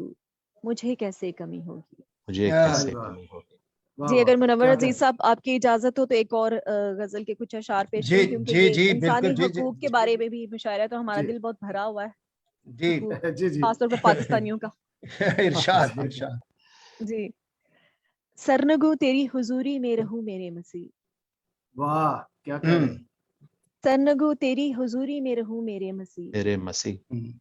मुझे कैसे कमी होगी। मुझे आहा, कैसे वाह कमी होगी। वाह जी, वाह अगर मुनव्वर क्या अजीज कहने साहब आपकी इजाजत हो तो एक और गजल के कुछ अशार पेश जी करूं, क्योंकि जी ये जी, इंसानी बिल्कुल जी जी हकूक के बारे में भी मुशायरा है, तो हमारा जी दिल बहुत भरा हुआ है जी। हकूक, जी जी खासतौर पे पाकिस्तानियों का। इरशाद इरशाद। जी। सरनगू तेरी हुजूरी में रहूं मेरे मसीह, वाह क्या कहने सरनगू तेरी हुजूरी में रहूं मेरे मसीह, मेरे मसीह।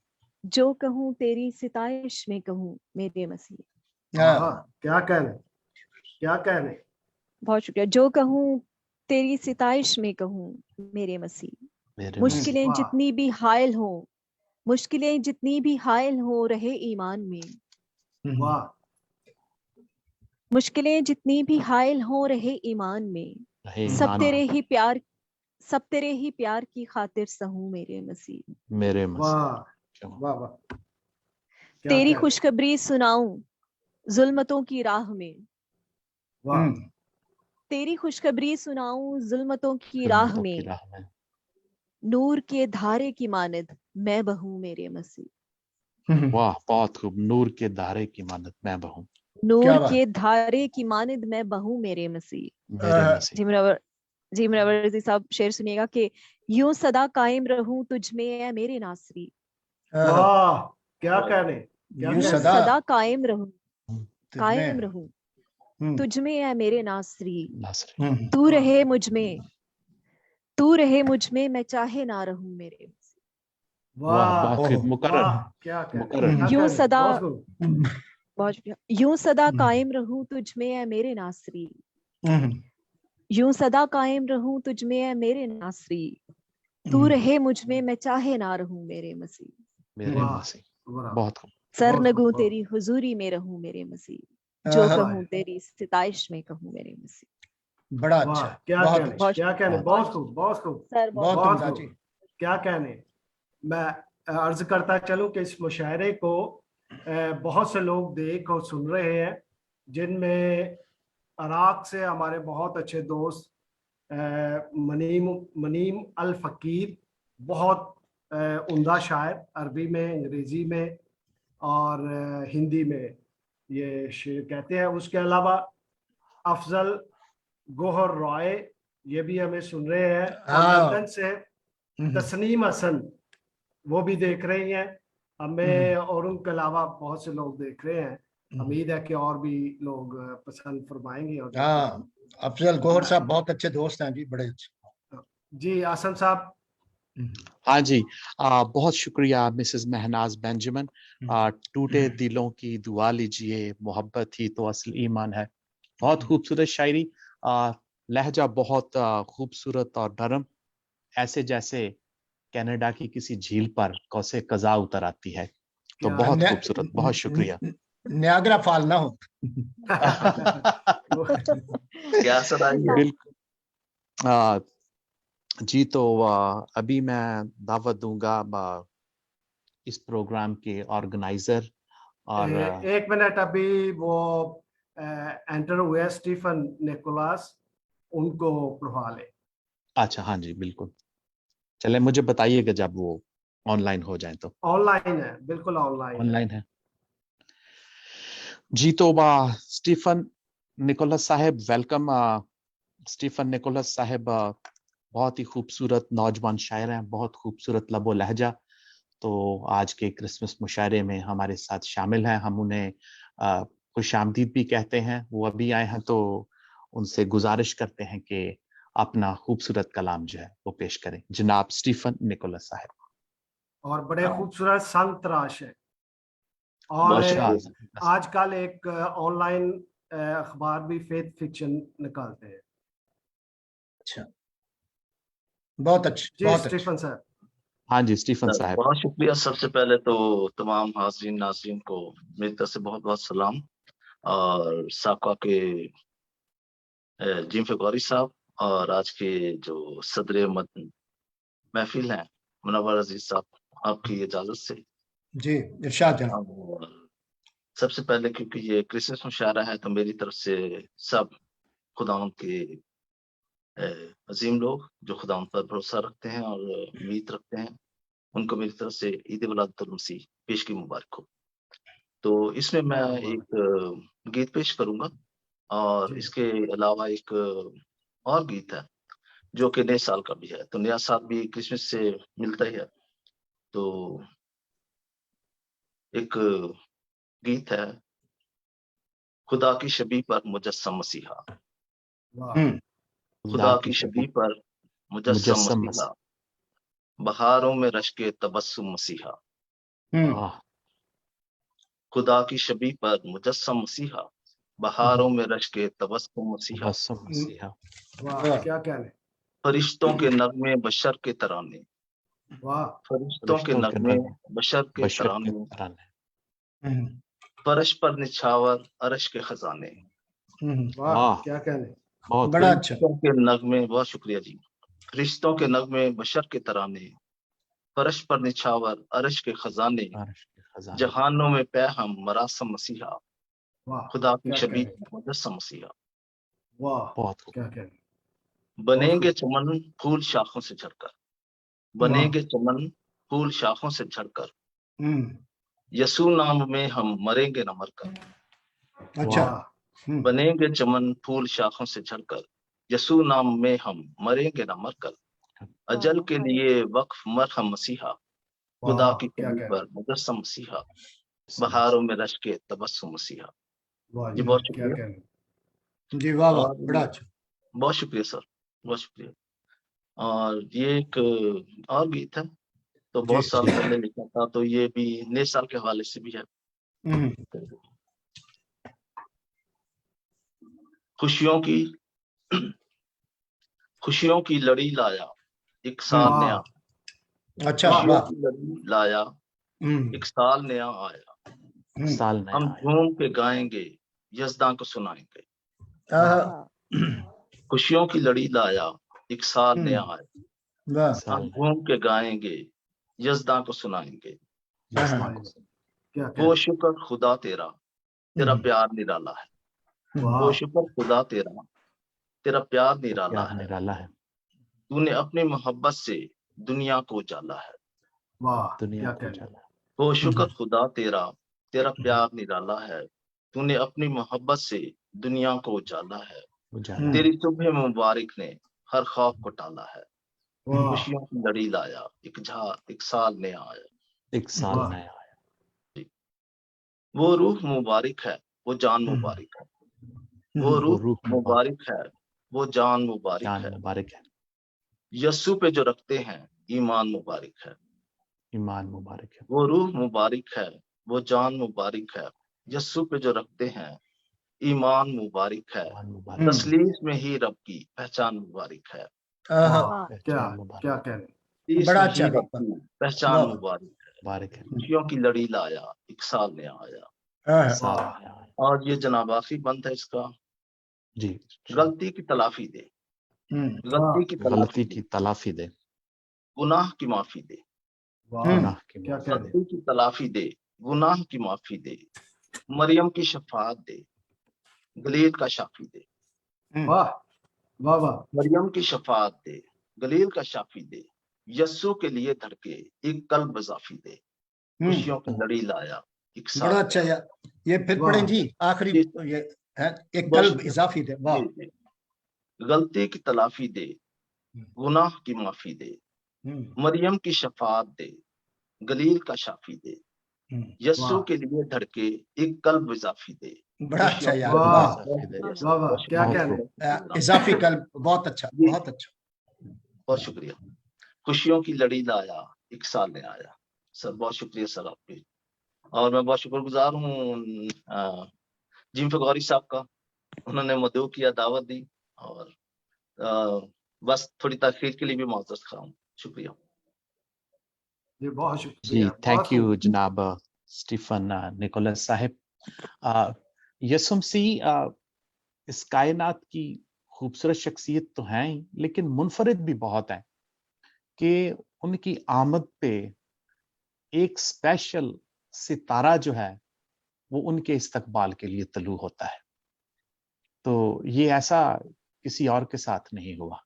जो कहूँ तेरी सिताइश में कहूँ मेरे मसीह। आहा क्या कहने क्या कहने बहुत शुक्रिया। जो कहूँ तेरी सिताइश में कहूँ मेरे मसीह। मेरे मसीह। मुश्किलें वाह जितनी भी हायल हो, मुश्किलें जितनी भी हायल हो रहे ईमान में। वाह मुश्किलें जितनी भी हायल हो रहे ईमान में। रहे सब ईमान तेरे में। ही प्यार, सब तेरे ही प्यार की खातिर सहूं मेरे मसीह। मेरे मसीह। वाह क्यों? वाह वाह क्या तेरी कहने खुशखबरी सुनाऊं जुल्मतों की राह में। वाह तेरी खुशखबरी सुनाऊं जुल्मतों की राह जुल्मतों की में। राह में। नूर के धारे की मानद मैं बहूं मेरे मसीह। वाह बहुत खूब। नूर के धारे की मानद मैं बहूं नूर क्या बात। के धारे की मानद मैं बहूं मेरे मसीह। मेरे आहा, मसीह। जी मुनव्वर जी साहब शेर सुनिएगा कि यूं सदा कायम रहूं तुझ में है मेरे नासरी। आहा, वाह क्या कहने क्या यूं यूं कहने सदा सदा कायम रहूं, कायम तुझमें। रहूं तुझ में है मेरे नासरी। नासरी। तू रहे मुझ में, तू रहे मुझ में, मैं चाहे ना रहूं मेरे मसीह। वाह वाह बहुत ओहो, खूब। मुकर्रर वाह क्या कहने मुकर्रर। क्या यूं कहने सदा, बहुत खूब बहुत शुक्रिया। यूं सदा कायम रहूं तुझ में है मेरे नासरी। यूं सदा कायम रहूं तुझ में है मेरे नासरी, तू रहे मुझ में मैं चाहे ना रहूं मेरे मसीह, मेरे वाह, मसीह। वाह, बहुत खूब। सर बहुत नगूं खूब, तेरी हुजूरी में रहूं मेरे मसीह, जो आहा, कहूं तेरी सिताइश में कहूं मेरे मसीह। बड़ा वाह, अच्छा, क्या बहुत कहने, अच्छा, बहुत क्या कहने, बहुत बहुत खूब, बहुत खूब, सर बहुत बहुत बहुत उम्दा खूब, जी। क्या कहने। मैं अर्ज करता चलूं कि इस मुशायरे को बहुत से लोग देख और सुन रहे हैं, जिनमें इराक से हमारे बहुत अच्छे दोस्त मनीम मनीम अल फकीर, बहुत उम्दा शायर, अरबी में, अंग्रेजी में और हिंदी में ये शेर कहते हैं। उसके अलावा अफजल गोहर रॉय ये भी हमें सुन रहे हैं, और हाँ। लंदन से तस्नीम हसन वो भी देख रही हैं हमें, और उनके अलावा बहुत से लोग देख रहे हैं। उम्मीद है कि और भी लोग पसंद फरमाएंगे। और हाँ, अफजल गोहर मैं- साहब बहुत अच्छे दोस्त हैं जी, बड़े अच्छे। जी आसम साहब। हाँ जी, बहुत शुक्रिया मिसेस महनाज बेंजामिन। टूटे दिलों की दुआ लीजिए, मोहब्बत ही तो असल ईमान है। बहुत खूबसूरत शायरी, लहजा बहुत खूबसूरत और नरम, ऐसे जैसे कनाडा की किसी झील पर कौसे कज़ा उतर आती है। तो क्या बहुत न- खूबसूरत, बहुत शुक्रिया। नियाग्रा फॉल ना हो। क्या सुनाइए। बिल्कुल। आ, जी तो अभी मैं दावत दूंगा इस प्रोग्राम के ऑर्गेनाइजर और एक मिनट, अभी वो एंटर हुए स्टीफन निकोलस, उनको पढ़वा ले। अच्छा, हाँ जी बिल्कुल। चले, मुझे बताइएगा जब वो ऑनलाइन हो जाए तो। ऑनलाइन है, बिल्कुल ऑनलाइन है। ऑनलाइन है जी। तो स्टीफन निकोलस साहब, वेलकम। स्टीफन निकोलस साहब बहुत ही खूबसूरत नौजवान शायर हैं, बहुत खूबसूरत लबो लहजा। तो आज के क्रिसमस मुशायरे में हमारे साथ शामिल हैं। हम उन्हें खुशामदीद भी कहते हैं। वो अभी आए हैं, तो उनसे गुजारिश करते हैं कि अपना खूबसूरत कलाम जो है वो पेश करें। जनाब स्टीफन निकोलस साहब। और बड़े खूबसूरत संत तराश है। और बहुत अच्छा, शुक्रिया। आजकल एक ऑनलाइन अखबार भी फेथ फिक्शन निकालते हैं। अच्छा, बहुत अच्छे, जी बहुत अच्छे। Stephen sir. हाँ जी स्टीफन साहब। बहुत शुक्रिया। सबसे पहले तो तमाम हाज़रीन नाज़रीन को मेरी तरफ से बहुत बहुत सलाम। और साका के जिम फ़िगौरी साहब और आज के जो सदर महफिल हैं मुनव्वर अजीज साहब, आपकी इजाजत से जी इरशाद जनाब। और सबसे पहले क्योंकि ये क्रिसमस मुशायरा है, तो मेरी तरफ से सब खुदावंद के अजीम लोग जो खुदावंद पर भरोसा रखते हैं और उम्मीद रखते हैं, उनको मेरी तरफ से ईद उल मसीह पेश की मुबारक हो। तो इसमें मैं एक गीत पेश करूंगा, और जी। इसके अलावा एक और गीत है जो कि नए साल का भी है। तो नया साल भी क्रिसमस से मिलता ही है। तो एक गीत है, खुदा की शबीह पर मुजस्सम मसीहा। वाह, खुदा की शबीह पर मुजस्सम मुजस्सम मसीहा, बहारों में रश्के तबस्सुम मसीहा। वाह, खुदा की शबीह पर मुजस्सम मसीहा, बहारों में रश्के तबस्सुम मसीहा। मुजस्सम मसीहा। वाह, क्या कहने। फरिश्तों के नगमे बशर के तराने, वाह, फरिश्तों के फरिश्तों के नगमे नगमे बशर के बशर के तराने, तराने। फर्श पर निछावर अरश के खजाने। वाह, वाह, क्या कहने। बहुत बड़ा अच्छा। फरिश्तों के नगमे, बहुत शुक्रिया जी। फरिश्तों के नगमे बशर के तराने, फर्श पर निछावर अरश के खजाने, अर्श के खजाने। जहानों में पैहम मरासम मसीहा, वाह, खुदा की क्या शबीह कहने। मुजस्सम मसीहा। वाह, बहुत खूब। क्या कहने। बनेंगे चमन फूल शाखों से झड़कर, बनेंगे चमन फूल शाखों से झड़कर, यसू नाम में हम मरेंगे न मरकर। अच्छा। वाह, बनेंगे चमन फूल शाखों से झड़कर, यसू नाम में हम मरेंगे न मरकर। अजल के लिए वक्फ मरहम मसीहा, खुदा वाह, की क्या कली कहने। पर मुजस्सम मसीहा, बहारों में रश के तबस्सुम मसीहा। वाह जी जी, बहुत क्या शुक्रिया। कहने। जी वाह वाह, और बड़ा अच्छा। बहुत शुक्रिया सर, बहुत शुक्रिया। और ये एक और गीत है, तो जी बहुत साल पहले लिखा था, तो ये भी नए साल के हवाले से भी है। खुशियों की खुशियों की लड़ी लाया एक साल नया, अच्छा खुशियों वाह। की लड़ी लाया एक साल नया आया, साल नया हम आया। झूम के गाएंगे यज़दां को सुनाएंगे। आहा, खुशियों की लड़ी लाया एक साल नया आया, वाह। साल हम नया। झूम के गाएंगे यज़दां को सुनाएंगे। यज़दां को क्या वो कहने शुक्र खुदा तेरा, तेरा प्यार निराला है। वो वाह शुक्र खुदा तेरा, तेरा प्यार निराला प्यार है। निराला है। तूने अपनी मोहब्बत से दुनिया को उजाला है। वाह दुनिया क्या को कहने उजाला है। वो शुक्र खुदा तेरा, तेरा प्यार निराला है। तूने अपनी मोहब्बत से दुनिया को उजाला है। उजाला। तेरी सुबह मुबारक ने हर खौफ को टाला है। वाह खुशियों की लड़ी लाया एक साल नया आया। एक साल वाह। नया आया। वो रूह मुबारक है, वो जान मुबारक है। वो वो रूह रूह मुबारक है, वो जान मुबारक जान है। मुबारक है। यस्सु पे जो रखते हैं ईमान मुबारक है। ईमान मुबारक है। वो रूह मुबारक है, वो जान मुबारक है। यस्सु पे जो रखते हैं ईमान मुबारक है। ईमान मुबारक है। तस्लीस में ही रब की पहचान मुबारक है। आहा, वाह क्या पहचान मुबारक क्या कहने तस्लीस बड़ा में अच्छा ही रब कहा। की पहचान वाह। मुबारक है। मुबारक है। खुशियों की लड़ी लाया एक साल नया आया। आहा, साल वाह नया आया। और ये जनाब आखिरी बंद है इसका। जी। गलती की तलाफी दे, गलती की तलाफी गलती दे, की तलाफी दे, गुनाह की माफी दे। वाह गुनाह की क्या माफी कहने दे। गलती की तलाफी दे, गुनाह की माफी दे। मरियम की शफाअत दे, गलील का शाफी दे। वाह वाह वाह मरियम की शफाअत दे, गलील का शाफी दे। यस्सु के लिए धड़के एक कल्ब इजाफी दे। खुशियों की लड़ी लाया एक साल बड़ा अच्छा नया। यार। ये फिर वाह। पढ़ें जी आखिरी, जी, ये है एक बस कल्ब इजाफी दे। वाह। जी, जी। गलती की तलाफी दे, गुनाह की माफी दे। मरियम की शफाअत दे, गलील का शाफी दे। यस्सु वाह के लिए धड़के एक कल्ब इजाफी दे। बड़ा अच्छा खुशियों की यार, लड़ी वाह। वाह। इजाफी दे। लाया। वाह वाह क्या बहुत कहने खूब। इजाफी कल्ब, बहुत अच्छा, जी, बहुत अच्छा। बहुत शुक्रिया। खुशियों की लड़ी लाया एक साल में आया। सर बहुत शुक्रिया सर आपके। और मैं बहुत शुक्रगुजार हूँ जिम फगौरी साहब का। उन्होंने मदऊ किया, दावत दी, और बस थोड़ी ताखीर के लिए भी माजरत खा हूँ। शुक्रिया। जी बहुत जी, शुक्रिया बहुत थैंक यू खूब जनाब स्टीफन निकोलस साहब। यसुम सी इस कायनात की खूबसूरत शख्सियत तो हैं ही, लेकिन मुनफरिद भी बहुत हैं कि उनकी आमद पे एक स्पेशल सितारा जो है वो उनके इस्तकबाल के लिए तलू होता है। तो ये ऐसा किसी और के साथ नहीं हुआ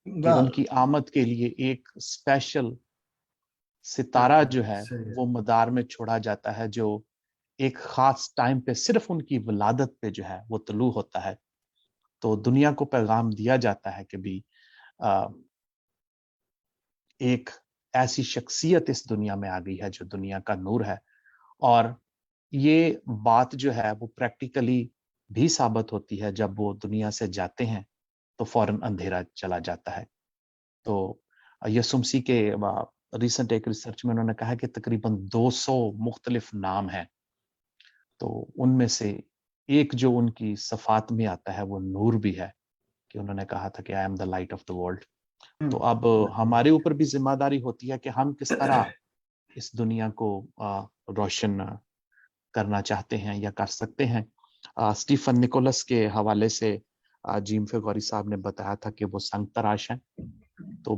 कि वाह। उनकी आमद के लिए एक स्पेशल सितारा जो है सही है वो मदार में छोड़ा जाता है, जो एक खास टाइम पे सिर्फ उनकी विलादत पे जो है वो तलू होता है। तो दुनिया को पैगाम दिया जाता है कि भी एक ऐसी शख्सियत इस दुनिया में आ गई है जो दुनिया का नूर है। और ये बात जो है वो प्रैक्टिकली भी साबित होती है, जब वो दुनिया से जाते हैं तो फौरन अंधेरा चला जाता है। तो यसुमसी के रिसेंट एक रिसर्च में उन्होंने कहा कि तकरीबन 200 मुख्तलिफ नाम हैं। तो उनमें से एक जो उनकी सफात में आता है वो नूर भी है, कि उन्होंने कहा था कि I am the light of the world. तो अब हमारे ऊपर भी जिम्मेदारी होती है कि हम किस तरह इस दुनिया को रोशन करना चाहते हैं या कर सकते हैं। स्टीफन निकोलस के हवाले से जिम फेगोरी साहब ने बताया था कि वो संग तराश हैं। तो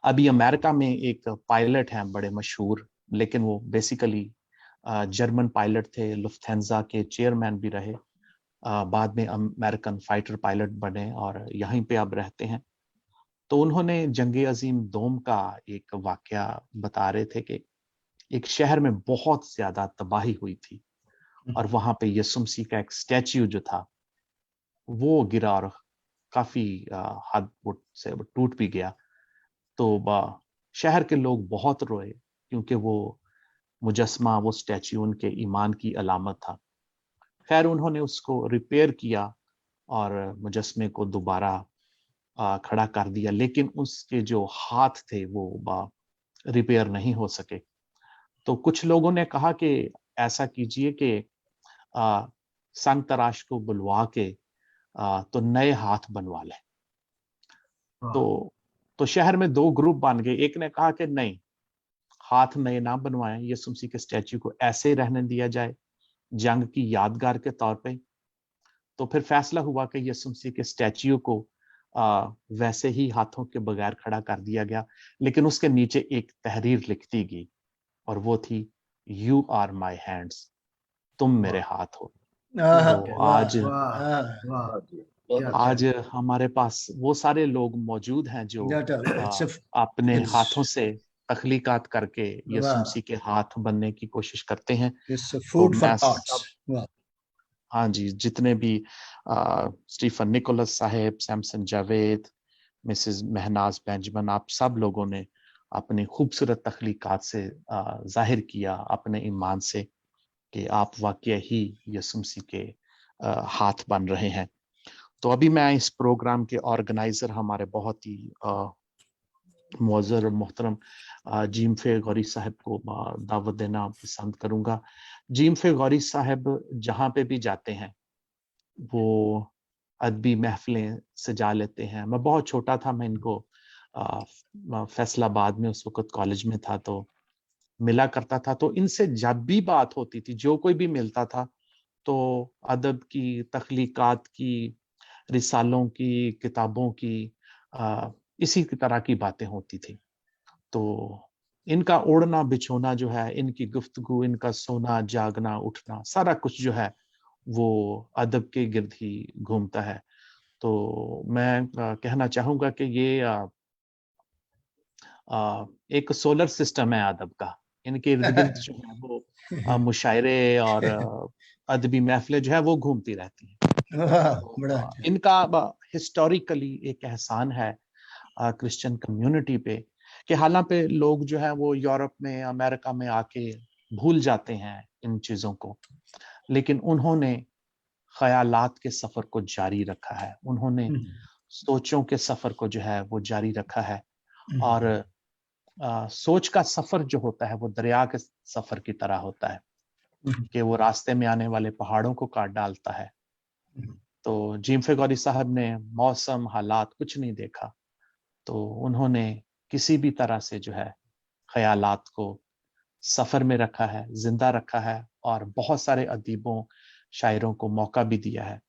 अभी अमेरिका में एक पायलट हैं बड़े मशहूर, लेकिन वो बेसिकली जर्मन पायलट थे, लुफ्थांसा के चेयरमैन भी रहे, बाद में अमेरिकन फाइटर पायलट बने और यहीं पे अब रहते हैं। तो उन्होंने जंग अजीम दोम का एक वाकया बता रहे थे कि एक शहर में बहुत ज्यादा तबाही हुई थी और वहां पे यसुमसी का एक स्टैच्यू जो था वो गिरा और काफी हद से टूट भी गया। तो शहर के लोग बहुत रोए, क्योंकि वो मुजस्मा, वो स्टैच्यू उनके ईमान की अलामत था। खैर उन्होंने उसको रिपेयर किया और मुजस्मे को दोबारा खड़ा कर दिया, लेकिन उसके जो हाथ थे वो रिपेयर नहीं हो सके। तो कुछ लोगों ने कहा कि ऐसा कीजिए कि संग तराश को बुलवा के तो नए हाथ बनवा लें। वाह, तो शहर में दो ग्रुप बन गए। एक ने कहा कि नहीं, हाथ नए ना बनवाएं, यीशु मसीह के स्टैच्यू को ऐसे ही रहने दिया जाए जंग की यादगार के तौर पे। तो फिर फैसला हुआ कि यीशु मसीह के स्टैच्यू को वैसे ही हाथों के बगैर खड़ा कर दिया गया, लेकिन उसके नीचे एक तहरीर लिख दी गई और वो थी, यू आर माई हैंड्स, तुम मेरे हाथ हो। आहा, तो वाह, आज वाह, आह, वाह, बहुत क्या आज हमारे पास वो सारे लोग मौजूद हैं जो that, it's अपने it's- हाथों से तख्लीकात करके यीशु वाह, मसीह के हाथ बनने की कोशिश करते हैं। it's a food for मैं thoughts. सब वाह, हाँ जी, जितने भी स्टीफन निकोलस साहेब, सैमसन जावेद, मिसेस महनाज बेंजमन, आप सब लोगों ने अपनी खूबसूरत तख्लीकात से जाहिर किया अपने ईमान से कि आप वाकई ही यीशु मसीह के हाथ बन रहे हैं। तो अभी मैं इस प्रोग्राम के ऑर्गेनाइजर, हमारे बहुत ही मुअज़्ज़र और मोहतरम जीम फे गौरी साहब को दावत देना पसंद करूंगा। जीम फे गौरी साहब जहां पे भी जाते हैं वो अदबी महफिलें सजा लेते हैं। मैं बहुत छोटा था, मैं इनको फैसलाबाद में उस वक्त कॉलेज में था तो मिला करता था। तो इनसे जब भी बात होती थी, जो कोई भी मिलता था, तो अदब की, तख्लीकात की, रिसालों की, किताबों की, इसी की तरह की बातें होती थी। तो इनका ओढ़ना बिछोना जो है, इनकी गुफ्तगू, इनका सोना जागना उठना, सारा कुछ जो है वो अदब के गिर्द ही घूमता है। तो मैं कहना चाहूंगा कि ये एक सोलर सिस्टम है अदब का। इनके इर्द गिर्द जो है वो मुशायरे और अदबी महफिलें जो है वो घूमती रहती हैं। वाह, तो बड़ा अच्छा। इनका हिस्टोरिकली एक एहसान है क्रिश्चियन कम्युनिटी पे कि हालांकि लोग जो है वो यूरोप में, अमेरिका में आके भूल जाते हैं इन चीजों को, लेकिन उन्होंने ख्यालात के सफर को जारी रखा है, उन्होंने सोचों के सफर को जो है वो जारी रखा है। और सोच का सफर जो होता है वो दरिया के सफर की तरह होता है कि वो रास्ते में आने वाले पहाड़ों को काट डालता है। तो जीम फे गौरी साहब ने मौसम, हालात कुछ नहीं देखा, तो उन्होंने किसी भी तरह से जो है ख्यालात को सफर में रखा है, जिंदा रखा है, और बहुत सारे अदीबों, शायरों को मौका भी दिया है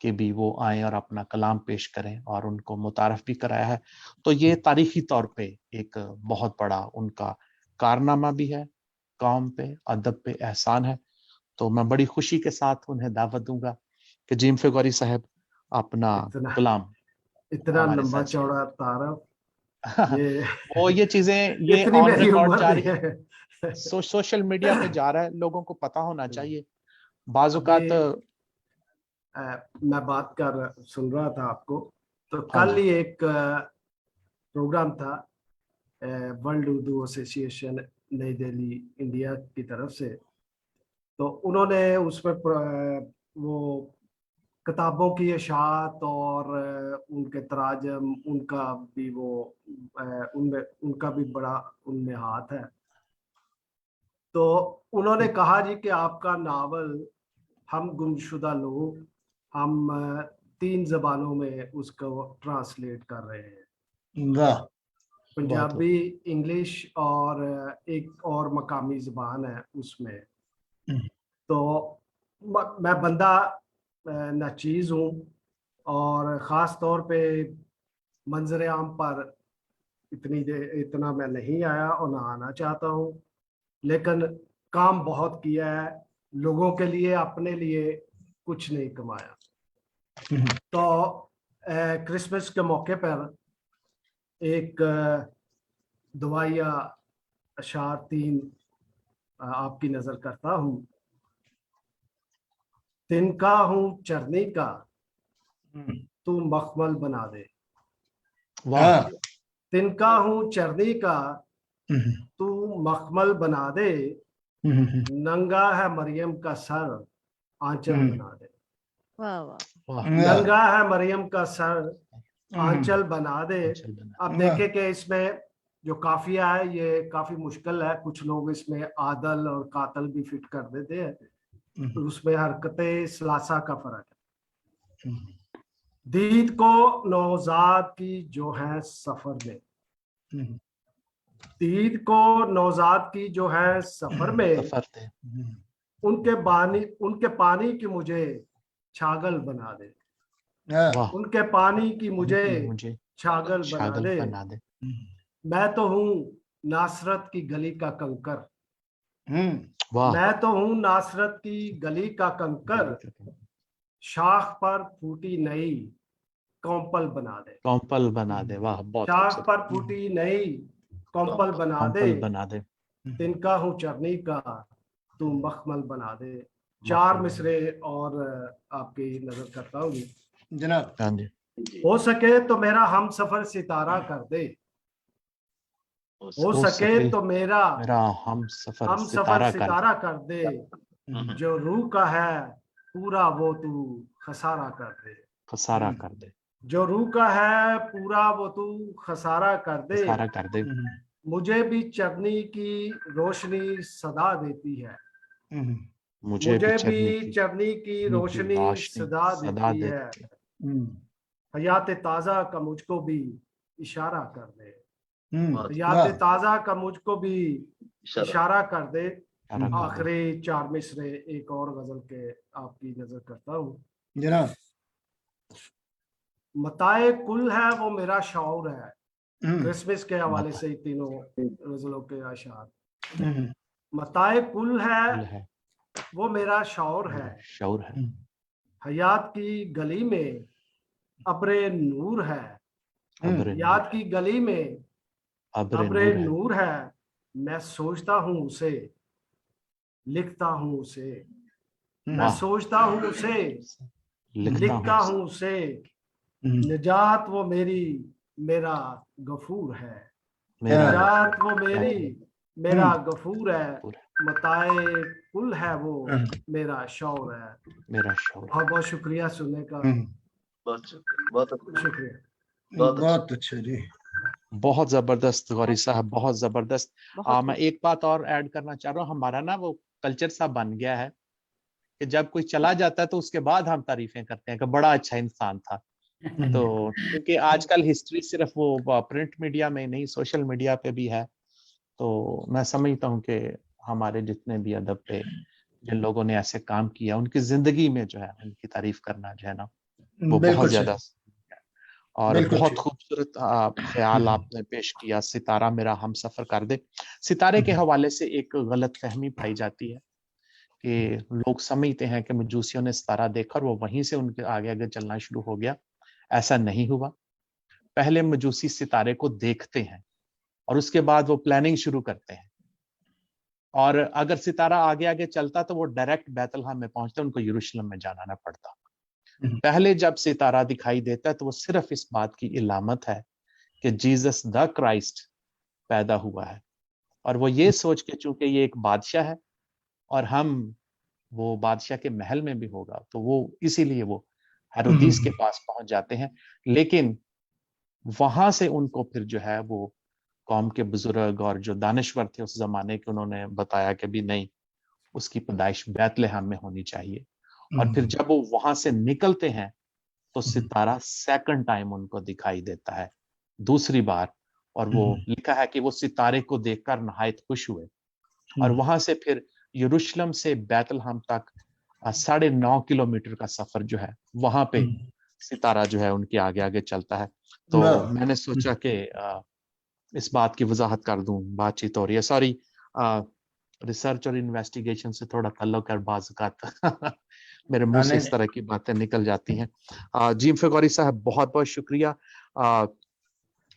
कि भी वो आए और अपना कलाम पेश करें, और उनको मुतारफ भी कराया है। तो ये तारीखी तौर पे एक बहुत बड़ा उनका कारनामा भी है, कौम पे, अदब पे एहसान है। तो मैं बड़ी खुशी के साथ उन्हें दावत दूंगा कि जीम फे गौरी साहब अपना इतना कलाम इतना हमारे लंबा साथ चौड़ा तारफ, ये वो ये चीजें ये इतनी ऑन मेरी रिकॉर्ड उम्र जा नहीं रही है, है। सोशल मीडिया पे जा रहा है, लोगों को पता होना चाहिए। बाजुकात अभी मैं बात सुन रहा था आपको, तो हाँ कल जी, ही एक प्रोग्राम था वर्ल्ड उर्दू एसोसिएशन नई दिल्ली इंडिया की तरफ से। तो उन्होंने उसमें वो किताबों की इशाअत और उनके तराजम, उनका भी वो उनमें उनका भी बड़ा उनमें हाथ है। तो उन्होंने कहा जी कि आपका नावल हम गुमशुदा लोग, हम 3 जबानों में उसको ट्रांसलेट कर रहे हैं, वाह, पंजाबी, इंग्लिश और एक और मकामी जबान है उसमें। तो मैं बंदा नाचीज हूँ, और ख़ास तौर पे मंजर आम पर इतना मैं नहीं आया और ना आना चाहता हूँ, लेकिन काम बहुत किया है लोगों के लिए, अपने लिए कुछ नहीं कमाया। तो क्रिसमस के मौके पर एक दुआया अशार 3 आपकी नजर करता हूँ। तिनका हूँ चरनी का, तू मखमल बना दे। वाह, हाँ, तिनका हूँ चरनी का, तू मखमल बना दे। नंगा है मरियम का सर, आंचल बना दे। वाह वाह वाह, नंगा है मरियम का सर, आंचल बना दे। चल बना। अब देखें कि इसमें जो काफिया है ये काफी मुश्किल है, कुछ लोग इसमें आदल और कातल भी फिट कर देते हैं, तो उसमें हरकते सलासा का फर्क है। दीद को नौजाद की जो है सफर में, हम्म, दीद को नौजाद की जो है सफर में, सफर थे उनके पानी की मुझे छागल बना दे, हाँ, वाह उनके पानी की मुझे मुझे छागल बना छागल दे। बना दे। मैं तो हूँ नासरत की गली का कंकर, वाह मैं तो हूँ नासरत की गली का कंकर, शाख पर फूटी नई कौंपल बना दे, कॉम्पल बना दे। वाह बहुत शाख खूबसूरत। पर फूटी नई कौंपल बना दे, कॉम्पल बना दे। तिनका हूँ चरनी का तू मखमल बना दे। चार मखमल। मिसरे और आपकी नजर करता हूँ। जनाब हाँ जी। जी, हो सके तो मेरा हम सफर सितारा कर दे, हो सके तो मेरा मेरा हम सफर हम सफर सितारा कर दे। सितारा कर दे, जो रूह का है पूरा वो तू खसारा कर दे, खसारा कर दे। जो रूह का है पूरा वो तू खसारा कर दे। खसारा कर दे। मुझे भी चरनी की रोशनी सदा देती है, मुझे मुझे चरनी भी की चरनी की रोशनी सदा सदा देती है। देती। हयात ताजा का मुझको भी इशारा कर दे, बहुत हयात ताजा का मुझको भी इशारा। इशारा कर दे। इशारा कर दे। आखिरी चार मिसरे एक और गजल के आपकी नजर करता हूँ। जनाब मताए कुल है वो मेरा शौर है, क्रिसमस के हवाले से ही तीनों गजलों के अशार। मताए कुल है वो मेरा शौर है, शौर है। हयात की गली में अब्रे नूर है, अब्रे हयात की गली में अब्रे अब्रे नूर है। नूर है। मैं सोचता हूँ उसे, लिखता हूँ उसे, मैं वाह। सोचता हूँ उसे, लिखता हूँ हूँ उसे। निजात वो मेरी मेरा गफूर है, मेरा निजात वो मेरी मेरा गफूर है। पूरा मताए कुल है वो मेरा शौर है। मेरा शौर। बहुत बहुत शुक्रिया सुनने का। बहुत शुक्रिया, बहुत अच्छा, शुक्रिया। बहुत अच्छा जी। बहुत जबरदस्त गौरी साहब, बहुत जबरदस्त। बहुत मैं एक बात और ऐड करना चाह रहा हूँ। हमारा ना वो कल्चर सा बन गया है कि जब कोई चला जाता है तो उसके बाद हम तारीफें करते हैं कि बड़ा अच्छा इंसान था। तो क्योंकि आजकल हिस्ट्री सिर्फ वो प्रिंट मीडिया में नहीं, सोशल मीडिया पे भी है। तो मैं समझता हूँ कि हमारे जितने भी अदब पे जिन लोगों ने ऐसे काम किया, उनकी जिंदगी में जो है उनकी तारीफ करना जो है ना, वो बहुत बिल्कुल ज्यादा। और बिल्कुल बहुत ठीक। खूबसूरत ख्याल आपने पेश किया, सितारा मेरा हम सफर कर दे। सितारे के हवाले से एक गलत फहमी पाई जाती है कि लोग समझते हैं कि मजूसियों ने सितारा देखा और वो वहीं से उनके आगे आगे चलना शुरू हो गया। ऐसा नहीं हुआ। पहले मजूसी सितारे को देखते हैं और उसके बाद वो प्लानिंग शुरू करते हैं। और अगर सितारा आगे आगे चलता तो वो डायरेक्ट बैतलहम में पहुंचते, उनको यरूशलेम में जाना ना पड़ता। पहले जब सितारा दिखाई देता है तो वो सिर्फ इस बात की इलामत है कि जीसस द क्राइस्ट पैदा हुआ है। और वो ये सोच के, चूंकि ये एक बादशाह है और हम वो बादशाह के महल में भी होगा, तो वो इसीलिए वो हेरोदीस के पास पहुंच जाते हैं। लेकिन वहां से उनको फिर जो है वो कौम के बुजुर्ग और जो दानिश्वर थे उस जमाने के, उन्होंने बताया कि भी नहीं, उसकी पैदाइश बैतलहम में होनी चाहिए। और फिर जब वो वहां से निकलते हैं तो सितारा सेकंड टाइम उनको दिखाई देता है, दूसरी बार। और वो लिखा है कि वो सितारे को देखकर नहायत खुश हुए। और वहां से फिर यरूशलेम से बैतलहम तक 9.5 किलोमीटर का सफर जो है, वहां पे सितारा जो है उनके आगे आगे चलता है। तो मैंने सोचा कि इस बात की वजाहत कर दूं, बातचीत हो रही है। सॉरी, रिसर्च और इन्वेस्टिगेशन से थोड़ा ताल्लुक है, बाज़ मेरे मुंह से इस तरह की बातें निकल जाती हैं। जीम फेगोरी साहब, बहुत बहुत शुक्रिया।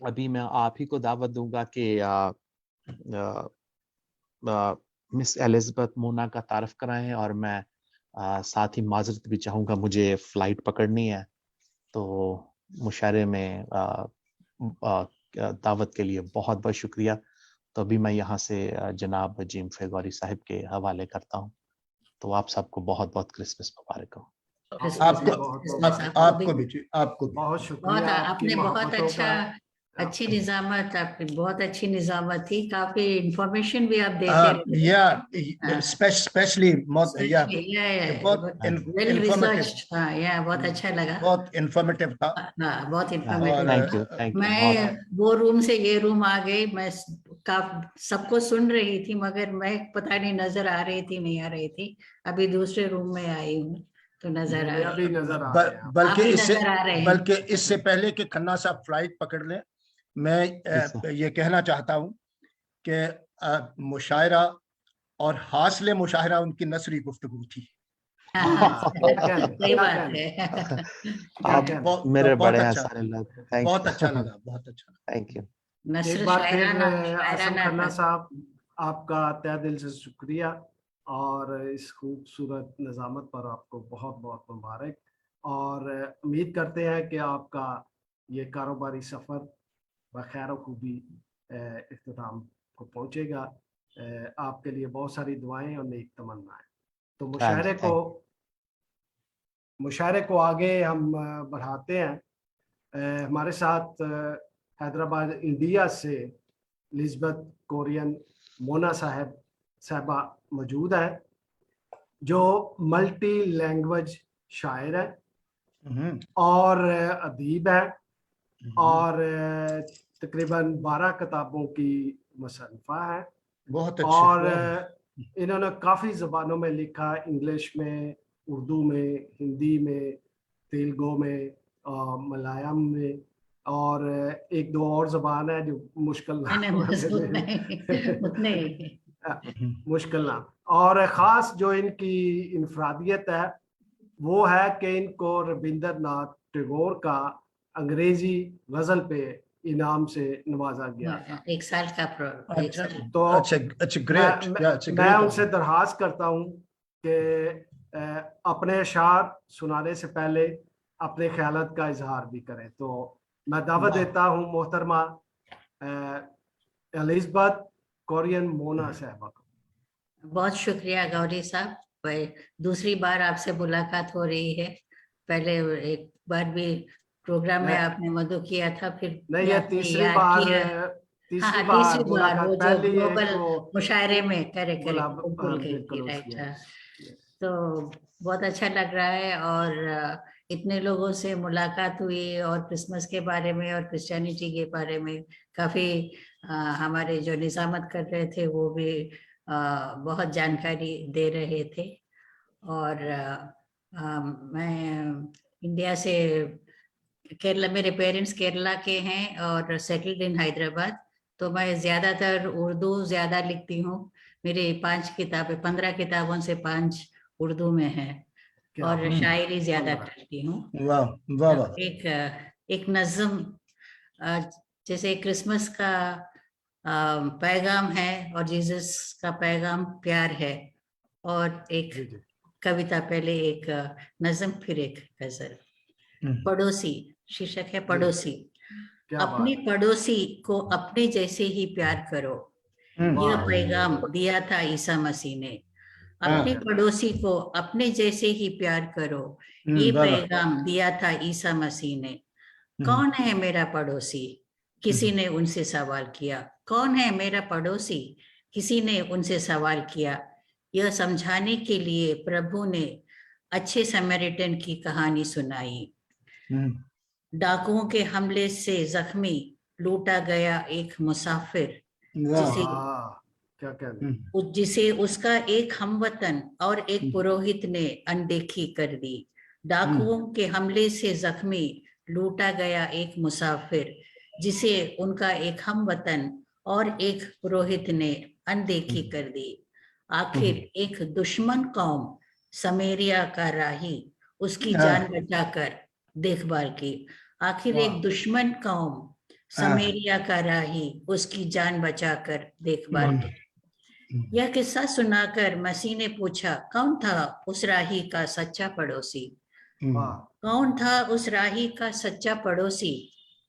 अभी मैं आप ही को दावत दूंगा कि मिस एलिजाबेथ मोना का तारफ कराएं, और मैं साथ ही माजरत भी चाहूंगा, मुझे फ्लाइट पकड़नी है। तो मुशायरे में दावत के लिए बहुत बहुत शुक्रिया। तो अभी मैं यहाँ से जनाब जीम फेगोरी साहब के हवाले करता हूँ। तो आप सबको बहुत बहुत क्रिसमस मुबारक हो। आपको भी जी, आपको भी। बहुत शुक्रिया। आपने बहुत अच्छा अच्छी निजामत, आपकी बहुत अच्छी निजामत थी, काफी इंफॉर्मेशन भी आप देते रहते या स्पेशली या बहुत वेल इंफॉर्मेटिव, रिसर्च। हाँ, या बहुत अच्छा लगा। बहुत इंफॉर्मेटिव था। हाँ, बहुत और इंफॉर्मेटिव। थैंक यू मैं वो रूम से ये रूम आ गई, मैं सबको सुन रही थी, मगर मैं पता नहीं नजर आ रही थी नहीं आ रही थी। अभी दूसरे रूम में आई हूँ तो नजर आ अभी रही है। नजर आ रहे हैं आप। बल्कि इससे पहले कि खन्ना साहब फ्लाइट पकड़ लें, मैं ये कहना चाहता हूं कि मुशायरा और हासिल मुशायरा उनकी नसरी गुफ्तगू थी। सही बात है। आप मेरे बहुत बड़े अच्छा, हंसाने लगे। बहुत अच्छा लगा, बहुत अच्छा। Thank you. एक नस्र बार फिर शायराना, शायराना आसम खन्ना था। साहब, आपका तहे दिल से शुक्रिया और इस खूबसूरत निजामत पर आपको बहुत बहुत मुबारक। और उम्मीद करते हैं कि आपका ये कारोबारी सफ़र बखैर खूबी इख्तिताम को पहुंचेगा। आपके लिए बहुत सारी दुआएं और नेक तमन्नाएं। तो मुशायरे को आगे हम बढ़ाते हैं। हमारे साथ हैदराबाद इंडिया से लिज़बत कोरियन मोना साहबा मौजूद है, जो मल्टी लैंग्वेज शायर है और अदीब है और तकरीबन 12 किताबों की मुसन्निफ़ा है। बहुत अच्छे। और इन्होंने काफ़ी ज़बानों में लिखा, इंग्लिश में, उर्दू में, हिंदी में, तेलुगु में, मलयालम में, और एक दो और ज़बान है जो मुश्किल मुश्किल नाम। और ख़ास जो इनकी इनफरादियत है वो है कि इनको रविंद्रनाथ टैगोर का अंग्रेजी गज़ल पे इनाम से नवाजा गया। एक साल का अच्छा, तो अच्छा ग्रेट। मैं उनसे दरखास्त करता हूँ कि अपने अशार सुनाने से पहले अपने ख्यालात का इजहार भी करें। तो मैं दावत देता हूँ मोहतरमा लिज़बत कोरियन मोना साहबा को। बहुत शुक्रिया गौरी साहब, दूसरी बार आपसे मुलाकात हो रही है। पहले एक बार भी प्रोग्राम में आपने मदद किया था, फिर नहीं, ये तीसरी बार वो जो ग्लोबल मुशायरे में तो बहुत अच्छा लग रहा है। और इतने लोगों से मुलाकात हुई और क्रिसमस के बारे में और क्रिश्चियनिटी के बारे में काफी हमारे जो निजामत कर रहे थे वो भी बहुत जानकारी दे रहे थे। और मैं इंडिया से, केरला, मेरे पेरेंट्स केरला के हैं और सेटल्ड इन हैदराबाद, तो मैं ज्यादातर उर्दू ज्यादा लिखती हूँ। मेरी 15 किताबों से 5 उर्दू में है और शायरी ज्यादा करती हूँ। वाह। एक नज्म, जैसे क्रिसमस का पैगाम है और जीसस का पैगाम प्यार है, और एक कविता, पहले एक नज्म फिर एक गजल। पड़ोसी शीर्षक है पड़ोसी। अपने पड़ोसी को अपने जैसे ही प्यार करो, यह पैगाम दिया था ईसा मसीह ने। अपने पड़ोसी को अपने जैसे ही प्यार करो, ये पैगाम दिया था ईसा मसीह ने। कौन है मेरा पड़ोसी? किसी ने उनसे सवाल किया। कौन है मेरा पड़ोसी? किसी ने उनसे सवाल किया। यह समझाने के लिए प्रभु ने अच्छे समरिटन की कहानी सुनाई। डाकुओं के हमले से जख्मी लूटा गया एक मुसाफिर, जिसे उसका एक हमवतन और एक पुरोहित ने अनदेखी कर दी। डाकुओं के हमले से जख्मी लूटा गया एक मुसाफिर, जिसे उनका एक हमवतन और एक पुरोहित ने अनदेखी कर दी। आखिर एक दुश्मन कौम समेरिया का राही उसकी जान बचाकर देखभाल की। आखिर एक दुश्मन कौम समेरिया का राही उसकी जान बचाकर देखभाल की। यह किस्सा सुनाकर मसीह ने पूछा, कौन था उस राही का सच्चा पड़ोसी? कौन था उस राही का सच्चा पड़ोसी?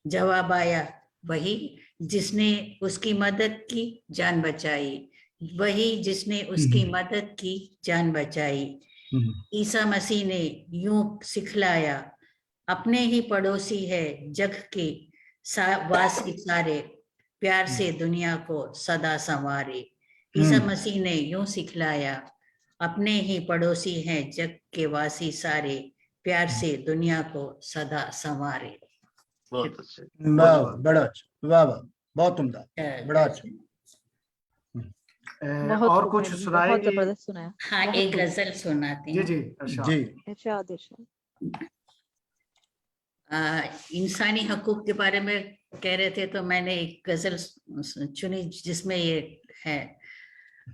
जवाब आया, वही जिसने उसकी मदद की, जान बचाई। वही जिसने उसकी मदद की, जान बचाई। ईसा मसीह ने यूं सिखलाया, अपने ही पड़ोसी है जग के वासी सारे प्यार से दुनिया को सदा संवारे। ईसा मसीह ने यूं सिखलाया, अपने ही पड़ोसी हैं जग के वासी सारे, प्यार से दुनिया को सदा संवारे। बहुत अच्छे। वाह, बड़ा अच्छा, वाह वाह, बहुत उम्दा, बड़ा अच्छा। बहुत और खूब कुछ मैडम, बहुत सुनाएंगी? जबरदस्त सुनाया। हाँ, बहुत एक खूब। गजल सुनाती जी हूँ। जी अच्छा। जी इरशाद इरशाद। इंसानी हकूक के बारे में कह रहे थे तो मैंने एक गजल चुनी जिसमें ये है।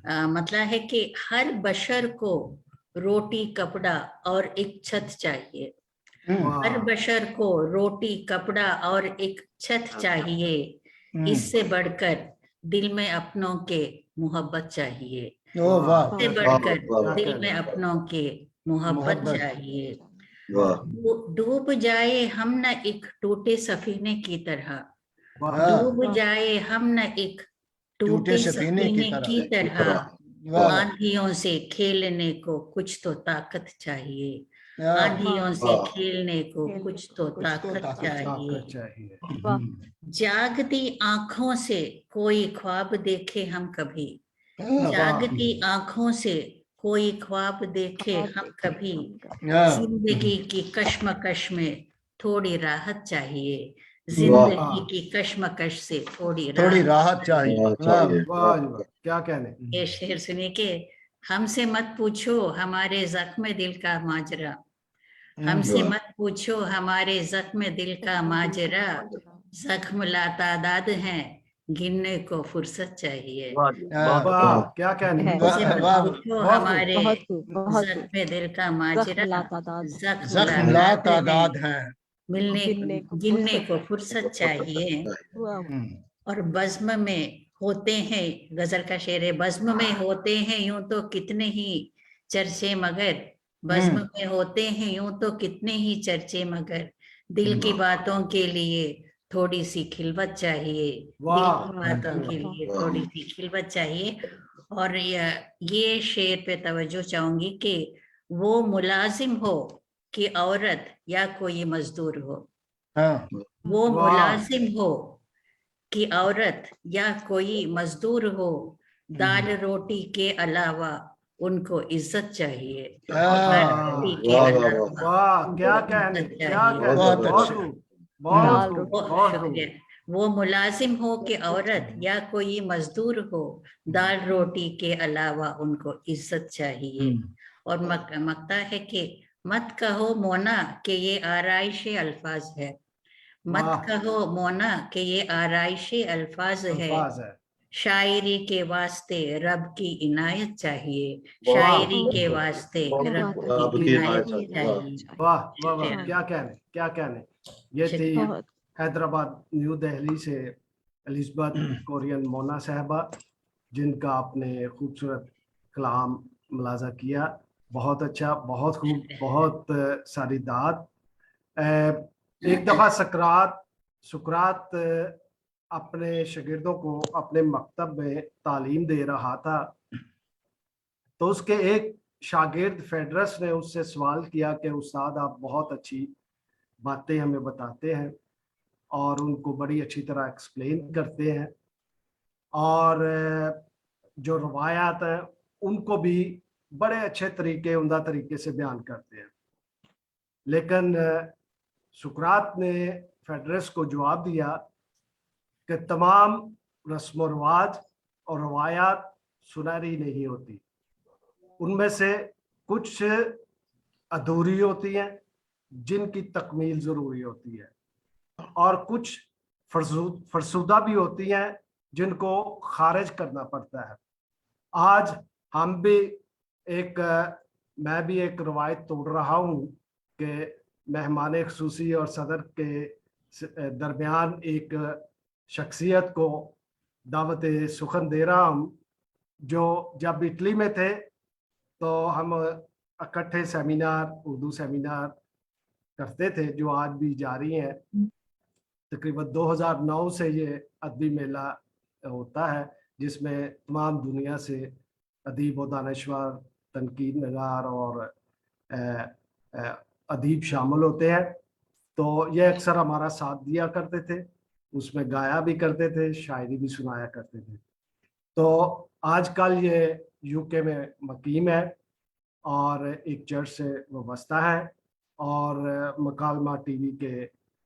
मतलब है कि हर बशर को रोटी कपड़ा और एक छत चाहिए। हर बशर को रोटी कपड़ा और एक छत चाहिए, इससे बढ़कर दिल में अपनों के मोहब्बत चाहिए। ओ वाह, इससे बढ़कर दिल में अपनों के मोहब्बत चाहिए। डूब जाए हम न एक टूटे सफीने की तरह, डूब जाए हम न एक टूटे सफीने की तरह, आंधियों से खेलने को कुछ तो ताकत चाहिए, आंधियों से खेलने को कुछ तो ताकत चाहिए। जागती आंखों से कोई ख्वाब देखे हम कभी, जागती आंखों से कोई ख्वाब देखे हम कभी, जिंदगी की कश्मकश में थोड़ी राहत चाहिए, जिंदगी की कश्मकश से थोड़ी राहत चाहिए। वाह क्या कहने। ये शेर सुनिए कि हमसे मत पूछो हमारे जख्म दिल का माजरा, हमसे मत पूछो हमारे जख्म दिल का माजरा, जख्म लातादाद हैं गिनने को फुर्सत चाहिए। वाह क्या कहने। हमसे मत पूछो हमारे बहुत खूब। जख्म दिल का माजरा, जख्म लातादाद हैं गिनने को फुर्सत चाहिए। और बज़्म में होते हैं, गजल का शेर है, बज़्म में होते हैं यूं तो कितने ही चर्चे मगर, बज़्म में होते हैं यूं तो कितने ही चर्चे मगर, दिल की बातों के लिए थोड़ी सी खिलवत चाहिए, दिल की बातों के लिए थोड़ी सी खिलवत चाहिए। और ये शेर पे तवज्जो चाहूंगी कि वो मुलाजिम हो कि औरत या कोई मजदूर हो, वो मुलाजिम हो कि औरत या कोई मजदूर हो, दाल रोटी के अलावा उनको इज्जत चाहिए। दाल रोटी के अलावा वाह क्या कहने, क्या कहने। बहुत खूब, बहुत खूब, बहुत खूब। शुक्रिया। वो मुलाजिम हो कि औरत या कोई मजदूर हो, दाल रोटी के अलावा उनको इज्जत चाहिए। और मकता है कि मत कहो मोना कि ये आराइश अल्फाज है, मत कहो मोना कि ये आराइश अल्फाज है, शायरी के वास्ते रब की इनायत चाहिए, शायरी के वास्ते रब की इनायत चाहिए। वाह वाह वाह क्या कहने, क्या कहने। ये थी हैदराबाद न्यू दिल्ली से एलिज़ाबेथ कोरियन मोना साहबा, जिनका आपने खूबसूरत कलाम मुलाजा किया। बहुत अच्छा, बहुत खूब, बहुत सारी दाद। एक दफ़ा सुकरात अपने शागिर्दों को अपने मकतब में तालीम दे रहा था, तो उसके एक शागिर्द फेडरस ने उससे सवाल किया कि उस्ताद आप बहुत अच्छी बातें हमें बताते हैं और उनको बड़ी अच्छी तरह एक्सप्लेन करते हैं, और जो रवायात हैं उनको भी बड़े अच्छे तरीके, उम्दा तरीके से बयान करते हैं। लेकिन सुकरात ने फेडरस को जवाब दिया कि तमाम रस्म रवाज और रवायात सुनहरी नहीं होती, उनमें से कुछ अधूरी होती हैं जिनकी तकमील ज़रूरी होती है, और कुछ फरसूदा भी होती हैं जिनको खारिज करना पड़ता है। आज हम भी मैं भी एक रवायत तोड़ रहा हूँ कि मेहमान खुसूसी और सदर के दरमियान एक शख्सियत को दावत सुखन दे रहा हूँ, जो जब इटली में थे तो हम इकट्ठे सेमिनार, उर्दू सेमिनार करते थे, जो आज भी जारी हैं। तकरीबन 2009 से ये अदबी मेला होता है, जिसमें तमाम दुनिया से अदीब व दानश्वर, तनकीद नगार और अदीब शामिल होते हैं। तो ये अक्सर हमारा साथ दिया करते थे। उसमें गाया भी करते थे, शायरी भी सुनाया करते थे। तो आजकल ये यूके में मकीम है और एक चर्च से वाबस्ता है और मकालमा टीवी के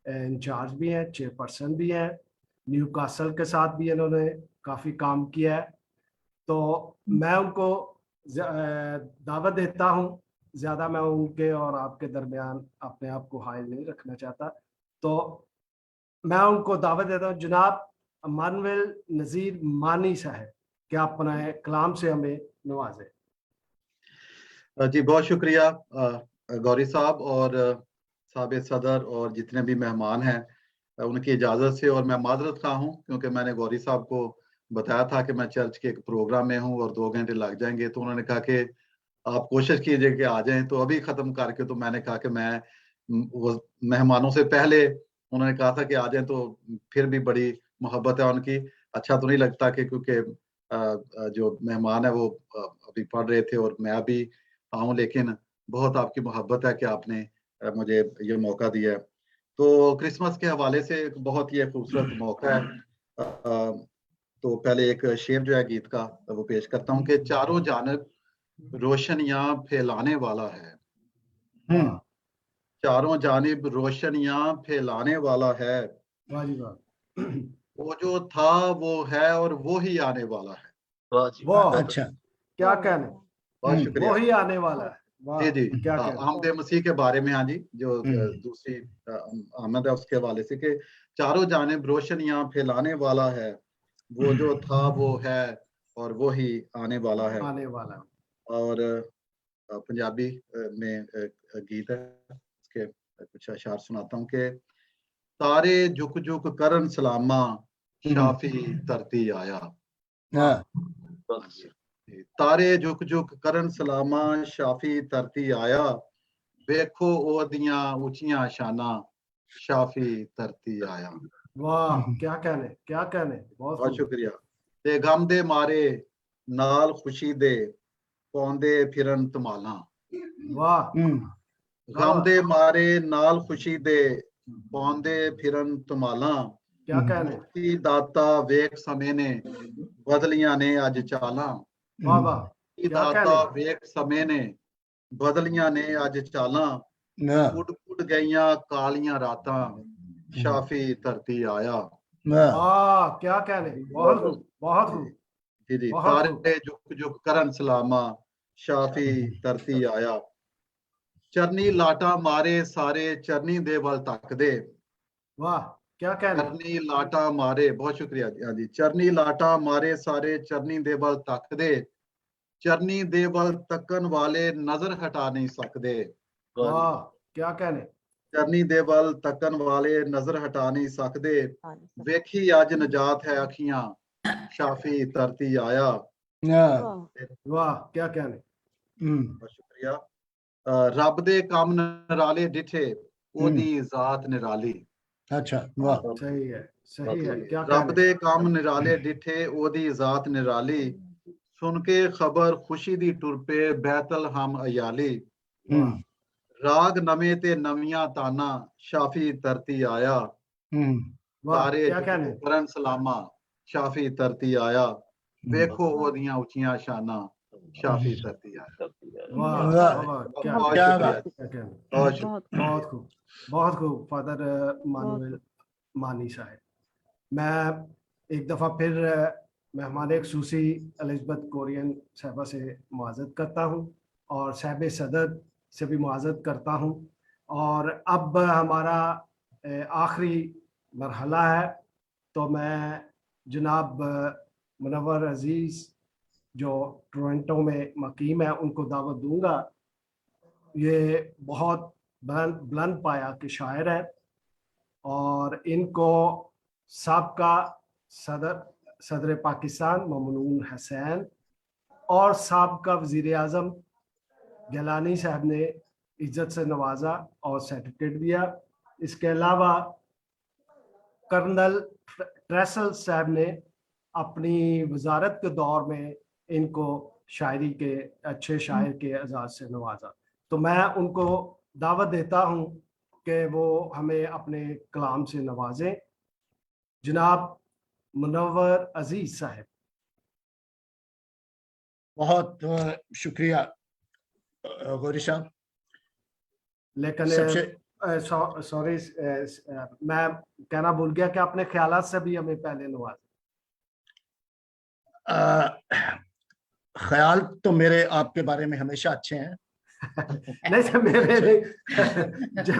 इंचार्ज भी हैं, चेयरपर्सन भी हैं। न्यू कासल के साथ भी इन्होंने काफ़ी काम किया है। तो मैं उनको दावत देता हूँ। ज़्यादा मैं उनके और आपके दरमियान अपने आप को हाइल नहीं रखना चाहता, तो मैं उनको दावत देता हूँ। जनाब मानवेल नज़ीर मानी साहब, क्या अपने कलाम से हमें नवाजें। जी बहुत शुक्रिया गौरी साहब और साबित सदर और जितने भी मेहमान हैं उनकी इजाज़त से। और मैं माजरत खा हूँ क्योंकि मैंने गौरी साहब को बताया था कि मैं चर्च के एक प्रोग्राम में हूँ और 2 घंटे लग जाएंगे, तो उन्होंने कहा कि आप कोशिश कीजिए कि आ जाएं। तो अभी ख़त्म करके तो मैंने कहा कि मैं वो मेहमानों से पहले उन्होंने कहा था कि आ जाएं, तो फिर भी बड़ी मोहब्बत है उनकी। अच्छा तो नहीं लगता कि क्योंकि जो मेहमान है वो अभी पढ़ रहे थे और मैं अभी आऊँ, लेकिन बहुत आपकी मोहब्बत है कि आपने मुझे ये मौका दिया है। तो क्रिसमस के हवाले से एक बहुत ही खूबसूरत मौका है। तो पहले एक शेर जो है गीत का वो पेश करता हूँ कि चारों जानब रोशनियां फैलाने वाला है, चारों जानिब रोशनियां फैलाने वाला है, वाह जी वाह। वो जो था वो है और वो ही आने वाला है। वाह जी, वाह, बहुत अच्छा, क्या कहने, बहुत शुक्रिया। वो ही आने वाला है। वाह, जी जी, क्या कहने। आमद मसीह के बारे में, हाँ जी, जो दूसरी आमद है उसके हवाले से कि चारों जानिब रोशनियां फैलाने वाला है, वो जो था वो है और वो ही आने वाला है। आने वाला है। और पंजाबी में गीत है, उसके कुछ अशार सुनाता हूँ कि तारे झुक झुक करन सलामा शाफी धरती आया। हाँ, बहुत अच्छी। तारे झुक झुक करन सलामा शाफी धरती आया, वेखो ओदियां ऊंचियां शाना शाफी धरती आया। वाह, क्या कहने, क्या कहने, बहुत बहुत खूब। शुक्रिया। ते गम दे मारे नाल खुशी दे पौंदे फिरन तमाला, वाह, गम दे मारे नाल खुशी दे पौंदे फिरन तमाला, क्या कहने। मुक्ति दाता वेख समय ने बदलियां ने अज चाला, वाह वाह, मुक्ति क्या दाता कहने। वेख समय ने बदलियां ने अज चाला, उड़ उड़ गईयां कालियां रातां शाफी धरती आया। वाह, क्या कहने, बहुत खूब, बहुत खूब, जी जी, बहुत खूब। तारे झुक झुक करन सलामा शाफी धरती आया, चरनी लाटा मारे सारे चरनी दे वल तकदे, वाह, क्या कहने। चरनी लाटा मारे, बहुत शुक्रिया जी, हाँ जी, चरनी लाटा मारे सारे चरनी दे वल तकदे, चरनी दे वल तकन वाले नजर हटा नहीं सकदे, वाह, क्या कहने। चरनी दे वल तकन वाले नजर हटा नहीं सकदे, वेखी अज नजात है अखियां शाफी धरती आया। वाह, क्या कहने। बहुत शुक्रिया। रब दे काम नराले डिठे ओदी जात निराली, अच्छा, वाह, सही है, सही है, क्या रब कहने। दे काम निराले डिठे ओदी जात निराली, सुन के खबर खुशी दी टुर पे बैतल हम अयाली, वाह, राग नवे ते नवियां ताना शाफी धरती आया, वाह, तारे क्या झुक कहने। झुक करन सलामा शाफी धरती आया, वेखो ओदियां उचियां शाना शाफी धरती आया। करती है। वाह वाह, वाह, क्या बहुत क्या शुक्रिया, बात। क्या कहने। बहुत शुक्रिया। बहुत खूब, बहुत खूब फादर मानुएल मानी साहब। मैं एक दफ़ा फिर मेहमान खसूसी एलिज़ाबेथ कोरियन साहबा से मुआज़त करता हूँ और साहब सदर से भी मुआज़त करता हूँ। और अब हमारा आखिरी मरहला है, तो मैं जनाब मुनव्वर अजीज़ जो टोरंटो में मकीम है उनको दावत दूंगा। ये बहुत बुलंद पाया के शायर है और इनको साबका सदर पाकिस्तान ममनून हसैन और साबका वज़ीर आज़म गिलानी साहब ने इज्जत से नवाजा और सर्टिफिकेट दिया। इसके अलावा कर्नल ट्रेसल साहब ने अपनी वजारत के दौर में इनको शायरी के अच्छे शायर के एजाज़ से नवाजा। तो मैं उनको दावत देता हूँ कि वो हमें अपने कलाम से नवाजें। जनाब मुनव्वर अजीज साहब। बहुत शुक्रिया गौरी साहब। लेकिन सबसे सॉरी, मैं कहना भूल गया कि अपने ख्यालात से भी हमें पहले नवाज। ख्याल तो मेरे आपके बारे में हमेशा अच्छे हैं। नहीं सर, मेरे नहीं।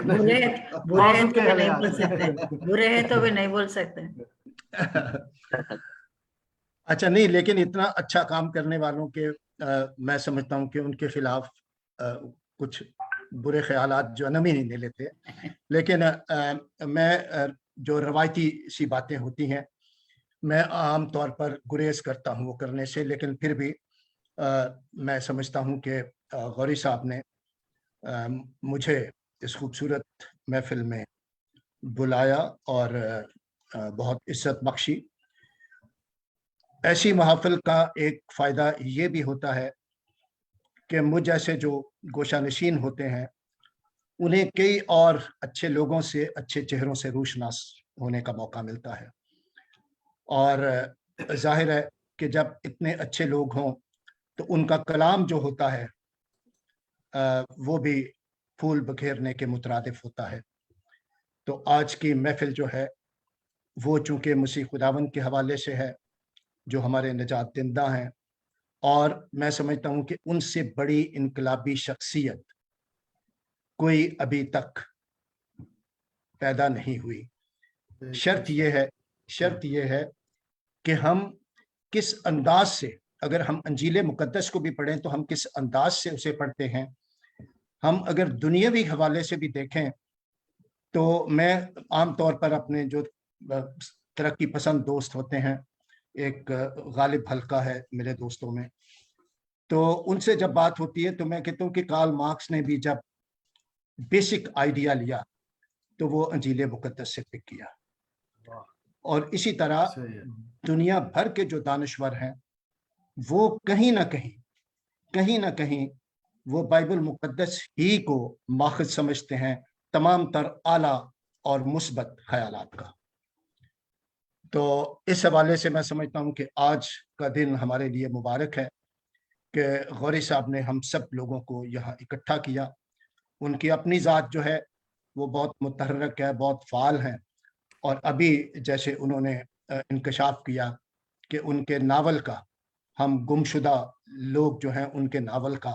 बुरे बुरे हैं मौजूद तो के भी नहीं हालात। बोल सकते, बुरे हैं तो भी नहीं बोल सकते। अच्छा, नहीं, लेकिन इतना अच्छा काम करने वालों के मैं समझता हूँ कि उनके खिलाफ कुछ बुरे ख्यालात जन्म ही नहीं लेते। लेकिन मैं जो रवायती सी बातें होती हैं, मैं आम तौर पर गुरेज करता हूँ वो करने से, लेकिन फिर भी मैं समझता हूँ कि गौरी साहब ने मुझे इस खूबसूरत महफिल में बुलाया और बहुत इज्जत बख्शी। ऐसी महफिल का एक फायदा ये भी होता है कि मुझ जैसे जो गोशानशीन होते हैं उन्हें कई और अच्छे लोगों से, अच्छे चेहरों से रूशनास होने का मौका मिलता है। और जाहिर है कि जब इतने अच्छे लोग हों तो उनका कलाम जो होता है वो भी फूल बखेरने के मुतरादिफ होता है। तो आज की महफिल जो है वो चूंकि मसीह खुदावंद के हवाले से है, जो हमारे निजात दिंदा हैं, और मैं समझता हूं कि उनसे बड़ी इनकलाबी शख्सियत कोई अभी तक पैदा नहीं हुई। शर्त यह है कि हम किस अंदाज से, अगर हम अंजील मुकद्दस को भी पढ़ें तो हम किस अंदाज से उसे पढ़ते हैं। हम अगर दुनियावी हवाले से भी देखें तो मैं आमतौर पर अपने जो तरक्की पसंद दोस्त होते हैं, एक गालिब हल्का है मेरे दोस्तों में, तो उनसे जब बात होती है तो मैं कहता हूँ कि कार्ल मार्क्स ने भी जब बेसिक आइडिया लिया तो वो अंजील मुकद्दस से पिक किया। और इसी तरह दुनिया भर के जो दानश्वर हैं वो कहीं ना कहीं वो बाइबल मुकद्दस ही को माखज़ समझते हैं तमाम तर आला और मुस्बत ख्यालात का। तो इस हवाले से मैं समझता हूँ कि आज का दिन हमारे लिए मुबारक है कि गौरी साहब ने हम सब लोगों को यहाँ इकट्ठा किया। उनकी अपनी ज़ात जो है वो बहुत मुतहर्रक है, बहुत फ़ाल हैं, और अभी जैसे उन्होंने इंकशाफ किया कि उनके नावल का, हम गुमशुदा लोग जो हैं उनके नावल का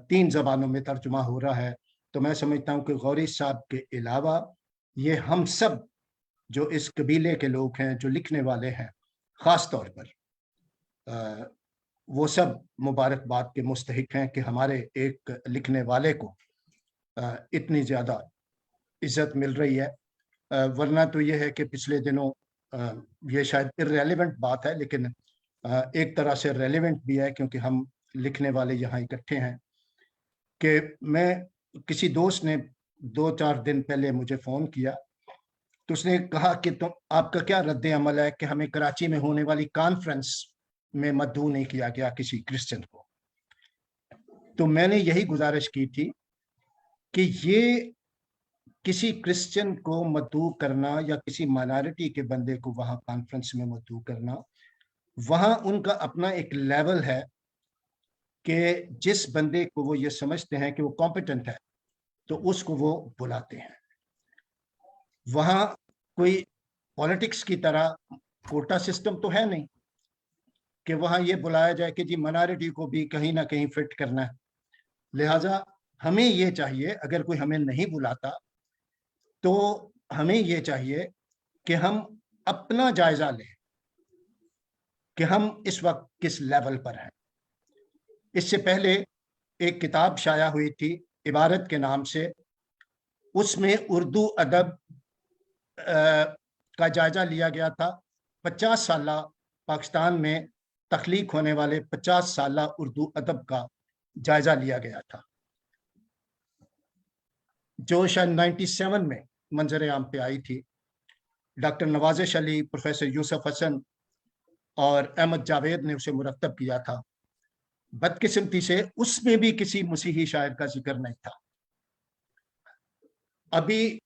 3 ज़बानों में तर्जुमा हो रहा है। तो मैं समझता हूँ कि गौरी साहब के अलावा ये हम सब जो इस कबीले के लोग हैं, जो लिखने वाले हैं, ख़ास तौर पर वो सब मुबारकबाद के मुस्तहिक हैं कि हमारे एक लिखने वाले को इतनी ज़्यादा इज़्ज़त मिल रही है। वरना तो ये है कि पिछले दिनों ये शायद इररेलेवेंट बात है, लेकिन एक तरह से रेलेवेंट भी है क्योंकि हम लिखने वाले यहाँ इकट्ठे हैं, कि मैं किसी दोस्त ने 2-4 दिन पहले मुझे फ़ोन किया तो उसने कहा कि तुम, आपका क्या रद्द अमल है कि हमें कराची में होने वाली कॉन्फ्रेंस में मद्दू नहीं किया गया किसी क्रिश्चियन को। तो मैंने यही गुजारिश की थी कि ये किसी क्रिश्चियन को मद्दू करना या किसी माइनॉरिटी के बंदे को वहां कॉन्फ्रेंस में मद्दू करना, वहां उनका अपना एक लेवल है कि जिस बंदे को वो ये समझते हैं कि वो कॉम्पिटेंट है तो उसको वो बुलाते हैं। वहां कोई पॉलिटिक्स की तरह कोटा सिस्टम तो है नहीं कि वहां ये बुलाया जाए कि जी माइनॉरिटी को भी कहीं ना कहीं फिट करना है। लिहाजा हमें ये चाहिए, अगर कोई हमें नहीं बुलाता तो हमें ये चाहिए कि हम अपना जायजा लें कि हम इस वक्त किस लेवल पर हैं। इससे पहले एक किताब शाया हुई थी इबारत के नाम से, उसमें उर्दू अदब का जायजा लिया गया था। 50 साल पाकिस्तान में तख्लीक होने वाले 50 साल उर्दू अदब का जायजा लिया गया था, जो शायद 97 में मंजर आम पे आई थी। डॉक्टर नवाजिश अली, प्रोफेसर यूसुफ हसन और अहमद जावेद ने उसे मुरतब किया था। बदकिस्मती से उसमें भी किसी मसीही शायर का जिक्र नहीं था। अभी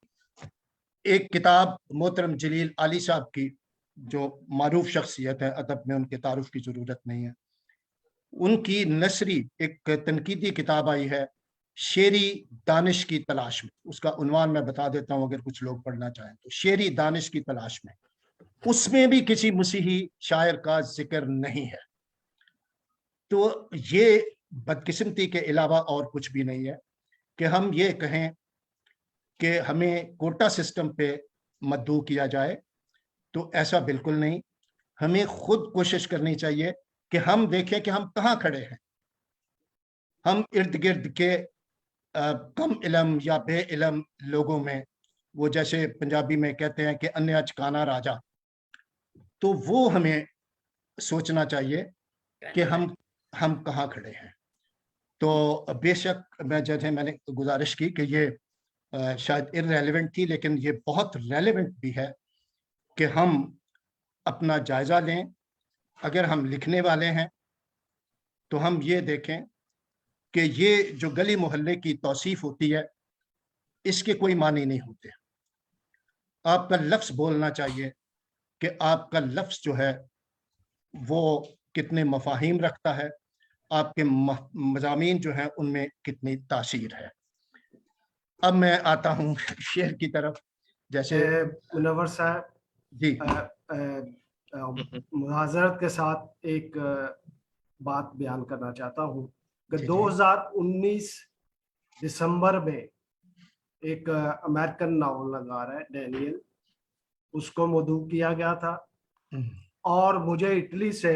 एक किताब मोहतरम जलील आली साहब की, जो मारूफ शख्सियत है अदब में, उनके तारुफ की जरूरत नहीं है, उनकी नसरी एक तनकीदी किताब आई है, शेरी दानिश की तलाश में। उसका उन्वान मैं बता देता हूं अगर कुछ लोग पढ़ना चाहें तो, शेरी दानिश की तलाश में। उसमें भी किसी मसीही शायर का जिक्र नहीं है। तो ये बदकिस्मती के अलावा और कुछ भी नहीं है कि हम ये कहें कि हमें कोटा सिस्टम पे मद्दू किया जाए, तो ऐसा बिल्कुल नहीं। हमें खुद कोशिश करनी चाहिए कि हम देखें कि हम कहाँ खड़े हैं। हम इर्द गिर्द के कम इलम या बे इलम लोगों में, वो जैसे पंजाबी में कहते हैं कि अन्य अचकाना राजा, तो वो हमें सोचना चाहिए कि हम कहाँ खड़े हैं। तो बेशक मैं जैसे मैंने गुजारिश की कि ये शायद इररेलेवेंट थी, लेकिन ये बहुत रेलेवेंट भी है कि हम अपना जायजा लें। अगर हम लिखने वाले हैं तो हम ये देखें कि ये जो गली मोहल्ले की तौसीफ होती है, इसके कोई मानी नहीं होते। आपका लफ्ज बोलना चाहिए कि आपका लफ्ज जो है वो कितने मफाहिम रखता है, आपके मज़ामीन जो हैं उनमें कितनी तासीर है। अब मैं आता हूँ शेर की तरफ। जैसे मुनव्वर साहब जी, मुआज़रत के साथ एक बात बयान करना चाहता हूँ कि जी, जी। 2019 दिसंबर में एक अमेरिकन नावल नगार है डैनियल, उसको मदऊ किया गया था। और मुझे इटली से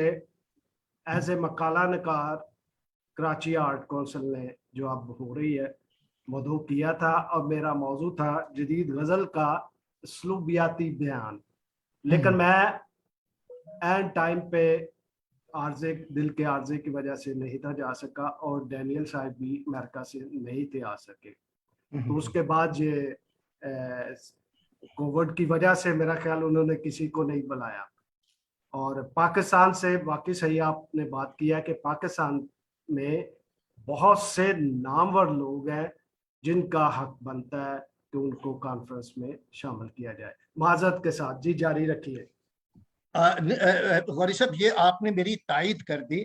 एज ए मकाला निकार कराची आर्ट काउंसिल ने, जो अब हो रही है, मदऊ किया था। और मेरा मौजू था जदीद गज़ल का असलूबियाती बयान। लेकिन मैं एंड टाइम पे आर्जे, दिल के आर्जे की वजह से नहीं था जा सका, और डैनियल साहब भी अमेरिका से नहीं थे आ सके। तो उसके बाद ये कोविड की वजह से मेरा ख्याल उन्होंने किसी को नहीं बुलाया। और पाकिस्तान से वाकई सही आपने बात किया कि पाकिस्तान में बहुत से नामवर लोग हैं जिनका हक बनता है कि उनको कॉन्फ्रेंस में शामिल किया जाए। माजरत के साथ जी जारी रखिए। गौरी साहब, ये आपने मेरी तायद कर दी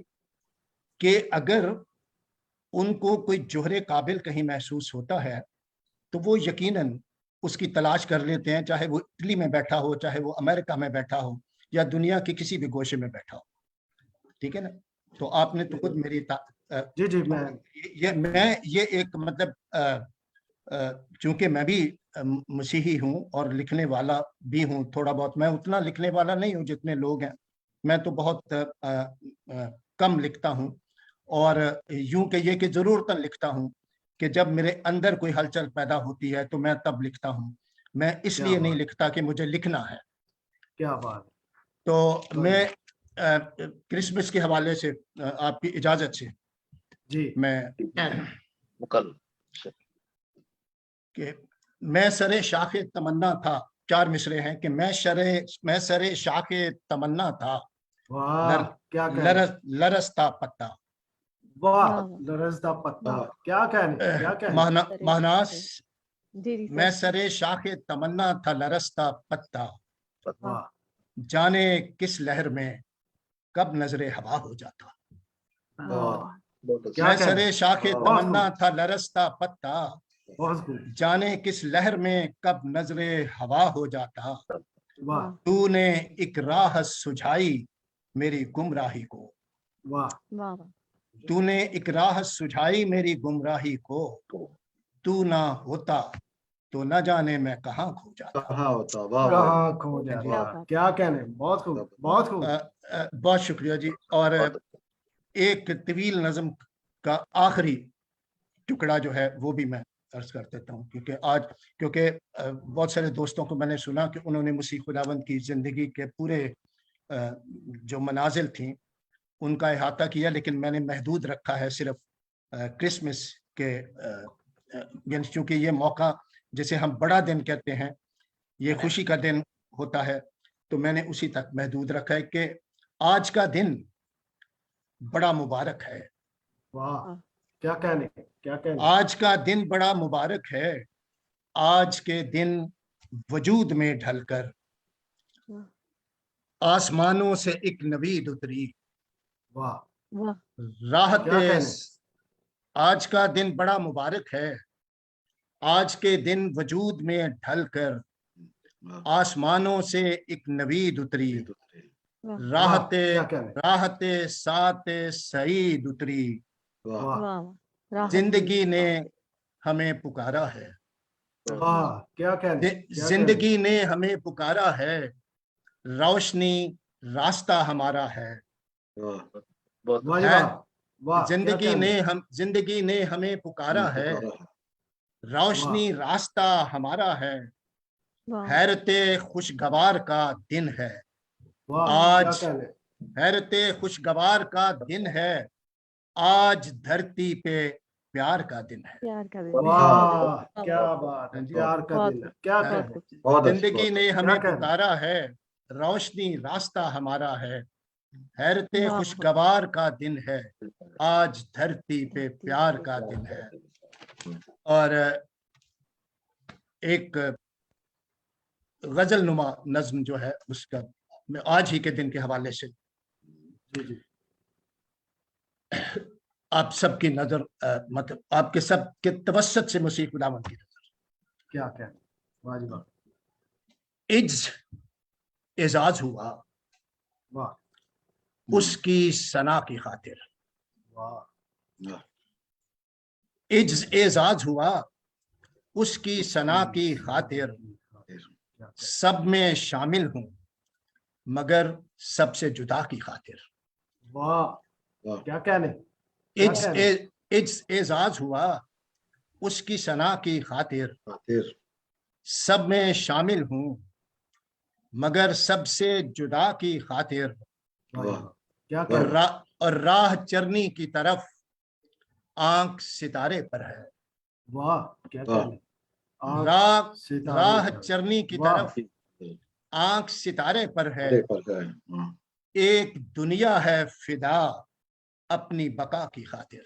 कि अगर उनको कोई जोहरे काबिल कहीं महसूस होता है तो वो यकीनन उसकी तलाश कर लेते हैं, चाहे वो इटली में बैठा हो, चाहे वो अमेरिका में बैठा हो, या दुनिया के किसी भी गोशे में बैठा हो। ठीक है ना? तो आपने तो खुद मेरी जी जी मैं ये एक मतलब चूंकि मैं भी मसीही हूँ और लिखने वाला भी हूँ थोड़ा बहुत। मैं उतना लिखने वाला नहीं हूँ जितने लोग हैं, मैं तो बहुत कम लिखता हूँ। और यूं कि ये कि ज़रूरतन लिखता हूँ कि जब मेरे अंदर कोई हलचल पैदा होती है तो मैं तब लिखता हूँ। मैं इसलिए नहीं लिखता कि मुझे लिखना है। क्या बात। तो मैं क्रिसमस के हवाले से आपकी इजाजत से जी मैं मुकल कि मैं सरे शाखे तमन्ना था, 4 मिसरे हैं कि मैं सरे शाखे तमन्ना था, वाह क्या लरसता पत्ता। वाह लरसदा पत्ता, क्या कहने महनास, जी जी मैं सरे शाखे तमन्ना था, लरसता पत्ता, वाह जाने किस लहर में कब नजरे हवा हो जाता। क्या मैं सरे शाखे तमन्ना था, लरसता पत्ता, बहुत खूब। जाने किस लहर में कब नजरे हवा हो जाता। वाह तूने एक राह सुझाई मेरी गुमराही को, वाह वाह तूने एक राह सुझाई मेरी गुमराही को, तू ना होता तो न जाने मैं कहाँ खो जाता। कहाँ होता, वाह कहाँ खो जाता, क्या कहने। बहुत खूब बहुत खूब। बहुत शुक्रिया जी। और एक तवील नज़म का आखिरी टुकड़ा जो है वो भी मैं अर्ज कर देता हूँ, क्योंकि बहुत सारे दोस्तों को मैंने सुना कि उन्होंने मसीह खुदावंद की ज़िंदगी के पूरे जो मनाजिल थी उनका अहाता किया, लेकिन मैंने महदूद रखा है सिर्फ क्रिसमस के, यानी चूंकि ये मौका जिसे हम बड़ा दिन कहते हैं, ये खुशी का दिन होता है, तो मैंने उसी तक महदूद रखा है कि आज का दिन बड़ा मुबारक है। वाह क्या कहने, क्या कहने। आज का दिन बड़ा मुबारक है, आज के दिन वजूद में ढलकर आसमानों से एक नवीद उतरी। वाह वाह राहत क्या कहने? आज का दिन बड़ा मुबारक है। आज के दिन वजूद में ढलकर आसमानों से एक नवीद उतरी। राहत क्या कहने? राहत सात सईद उतरी। वाह वाह वाह जिंदगी ने हमें पुकारा है। वाह क्या कहने? क्या जिंदगी ने हमें पुकारा है। रोशनी रास्ता हमारा है। वाह बहुत कहने? वाह जी है। वाह वाह क्या कहने? जिंदगी ने हमें पुकारा है। रोशनी रास्ता हमारा है। वाह हैरते खुशगवार का दिन है। वाह आज क्या कहने? हैरते खुशगवार का दिन है। आज धरती पे प्यार का दिन है। प्यार का दिन वाह क्या बात है, हाँ जी। प्यार का बहुत दिन है। क्या बहुत कहने? खूबसूरत। बहुत अच्छी जिंदगी ने क्या हमें कहने? पुकारा है। रोशनी रास्ता हमारा है। हैरते वाह। खुशगवार का दिन है। आज धरती पे प्यार का दिन है। और एक गजल नुमा नज्म जो है उसका मैं आज ही के दिन के हवाले से जी जी आप सबकी नजर मतलब आपके सब के तवस्सुत से मसीह खुदावंद की नजर क्या कहने? वाह जी वाह एजाज हुआ वाह उसकी सना की खातिर। वाह एजाज हुआ उसकी सना की खातिर। सब में शामिल हूं मगर सबसे जुदा की खातिर। वाह क्या कहने? क्या कहने? एजाज हुआ उसकी सना की खातिर। सब में शामिल हूं मगर सबसे जुदा की खातिर। वाह जी वाह क्या कहने? और राह चरनी की तरफ आंख सितारे पर है। वाह क्या कहने? राह सितारे पर। चरनी की वाह। तरफ आंख सितारे पर है। हाँ। एक दुनिया है फिदा अपनी बका की खातिर।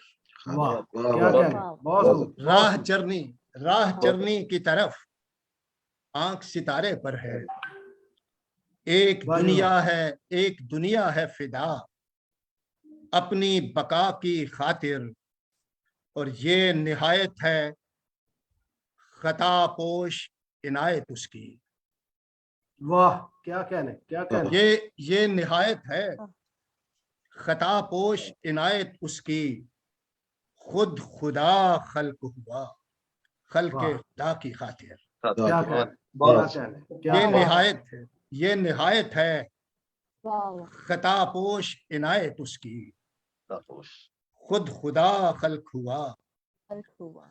वाह वाह, क्या वाह, कहने? वाह। बहुत खूब, राह बहुत चरनी की तरफ आंख सितारे पर है। एक वाह जी दुनिया है फिदा अपनी बका की खातिर। और ये निहायत है खता पोश इनायत उसकी। वाह क्या कहने? क्या कहने? ये निहायत है खता पोश इनायत उसकी। खुद खुदा खल्क हुआ खल्क वाह। खुदा की खातिर। क्या कहने? बहुत क्या कहने? ये क्या कहने? निहायत है वाह खता पोश इनायत उसकी। तापोश। खुद खुदा खल्क हुआ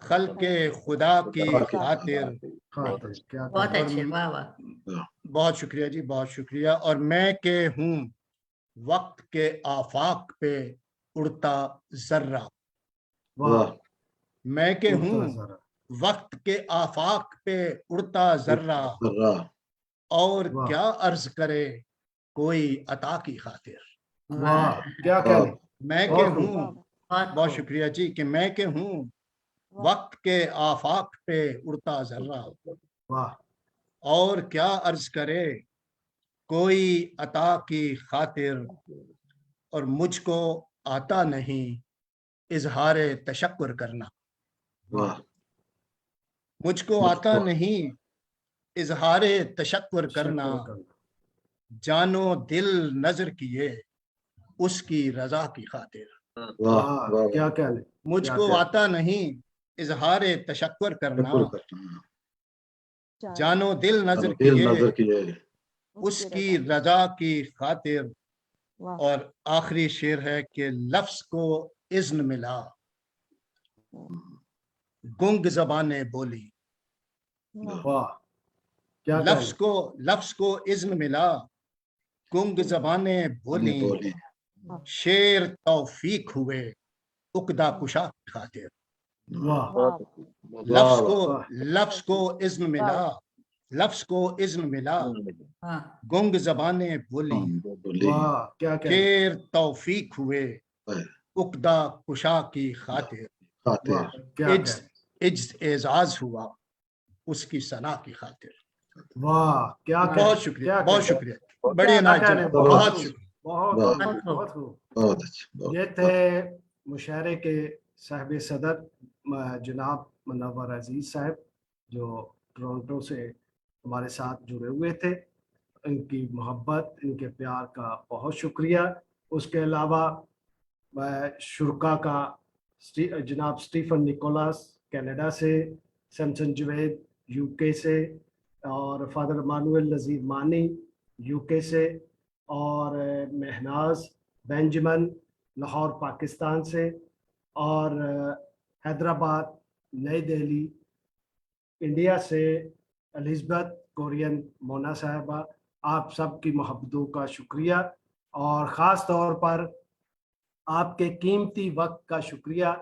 खल्क खुदा की खातिर। खातिर क्या बहुत कहने? अच्छे, वाह वाह। बहुत शुक्रिया जी, बहुत शुक्रिया। और मैं के हूँ वक्त के आफाक पे उड़ता जर्रा। वाह मैं के हूँ जरा। वक्त के आफाक पे उड़ता जर्रा। और वाह। क्या अर्ज करे कोई अता की खातिर। वाह क्या कहने? मैं के बहुत खूब। हूँ बहुत बहुत खूब। शुक्रिया जी कि मैं के हूँ वक्त के आफाक पे उड़ता जर्रा। वाह और क्या अर्ज करे कोई अता की खातिर। और मुझको आता नहीं इजहार तशक्कुर करना। वाह मुझको आता नहीं इजहार तशक्कुर करना। जानो दिल नजर किए उसकी रजा की खातिर। वाह क्या कहने? मुझको आता नहीं इजहार तशक्कुर करना। जानो दिल नजर किए उसकी रजा की खातिर। और आखिरी शेर है कि लफ्ज को इज्न मिला गुंग जबाने बोली। वाह क्या कहने? लफ्ज को इज्न मिला गुंग जबाने बोली। शेर तौफीक हुए उकदा कुशा की खातिर। वाह लफ्ज को इज्न मिला हाँ गुंग जबाने बोली। वाह क्या कहने? शेर तौफीक हुए उकदा कुशा की खातिर। वाह क्या कहने? एजाज हुआ उसकी सना की खातिर। वाह क्या बहुत कहने, शुक्रिया, क्या बहुत कहने, शुक्रिया, बड़ी क्या इनायत कहने, जनाब, बहुत बहुत खूब, शुक्रिया। बहुत बहुत खूब, खूब। बहुत खूब। बहुत अच्छा, बहुत ये थे मुशायरे के साहिब सदर जनाब मुनव्वर अजीज साहब, जो टोरंटो से हमारे साथ जुड़े हुए थे। इनकी मोहब्बत, इनके प्यार का बहुत शुक्रिया। उसके अलावा मैं शुरका का जनाब स्टीफन निकोलस कनाडा से, सैमसन जवेद यूके से, और फादर मानुएल नज़ीर मानी यूके से, और महनाज बेंजामिन लाहौर पाकिस्तान से, और हैदराबाद नई दिल्ली इंडिया से एलिज़ाबेथ कोरियन मोना साहबा, आप सबकी मोहब्बतों का शुक्रिया। और ख़ास तौर पर आपके कीमती वक्त का शुक्रिया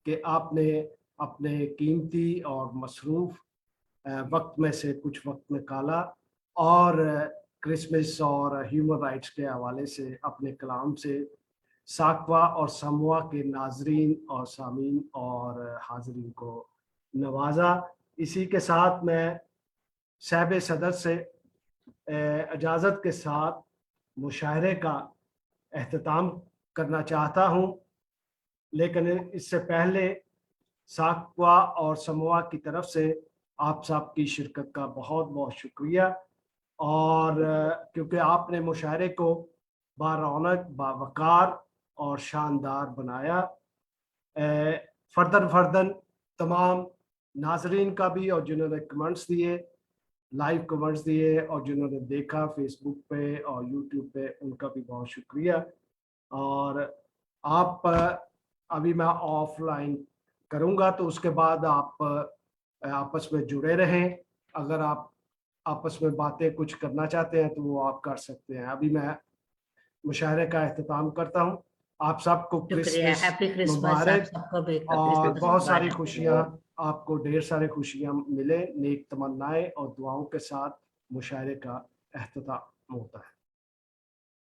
कि आपने अपने कीमती और मसरूफ़ वक्त में से कुछ वक्त निकाला और क्रिसमस और ह्यूमन राइट्स के हवाले से अपने कलाम से साकवा और समवा के नाजरीन और सामीन और हाजरीन को नवाजा। इसी के साथ मैं साहिब सदर से इजाज़त के साथ मुशायरे का एहतताम करना चाहता हूँ, लेकिन इससे पहले साकवा और समवा की तरफ से आप सब की शिरकत का बहुत बहुत शुक्रिया। और क्योंकि आपने मुशायरे को बारौनक, बावकार और शानदार बनाया। फर्दन तमाम नाजरीन का भी, और जिन्होंने कमेंट्स दिए, लाइव कमेंट्स दिए, और जिन्होंने देखा फेसबुक पे और यूट्यूब पे, उनका भी बहुत शुक्रिया। और आप अभी मैं ऑफलाइन करूँगा, तो उसके बाद आप आपस में जुड़े रहें। अगर आप आपस में बातें कुछ करना चाहते हैं तो वो आप कर सकते हैं। अभी मैं मुशायरे का एहतताम करता हूँ। आप सबको शुक्रिया, क्रिसमस हैप्पी क्रिसमस आप मुबारक सबको भी। और बहुत सारी मुबारक। खुशियाँ, आपको ढेर सारी खुशियाँ मिले। नेक तमन्नाएं और दुआओं के साथ मुशायरे का एहतताम होता है।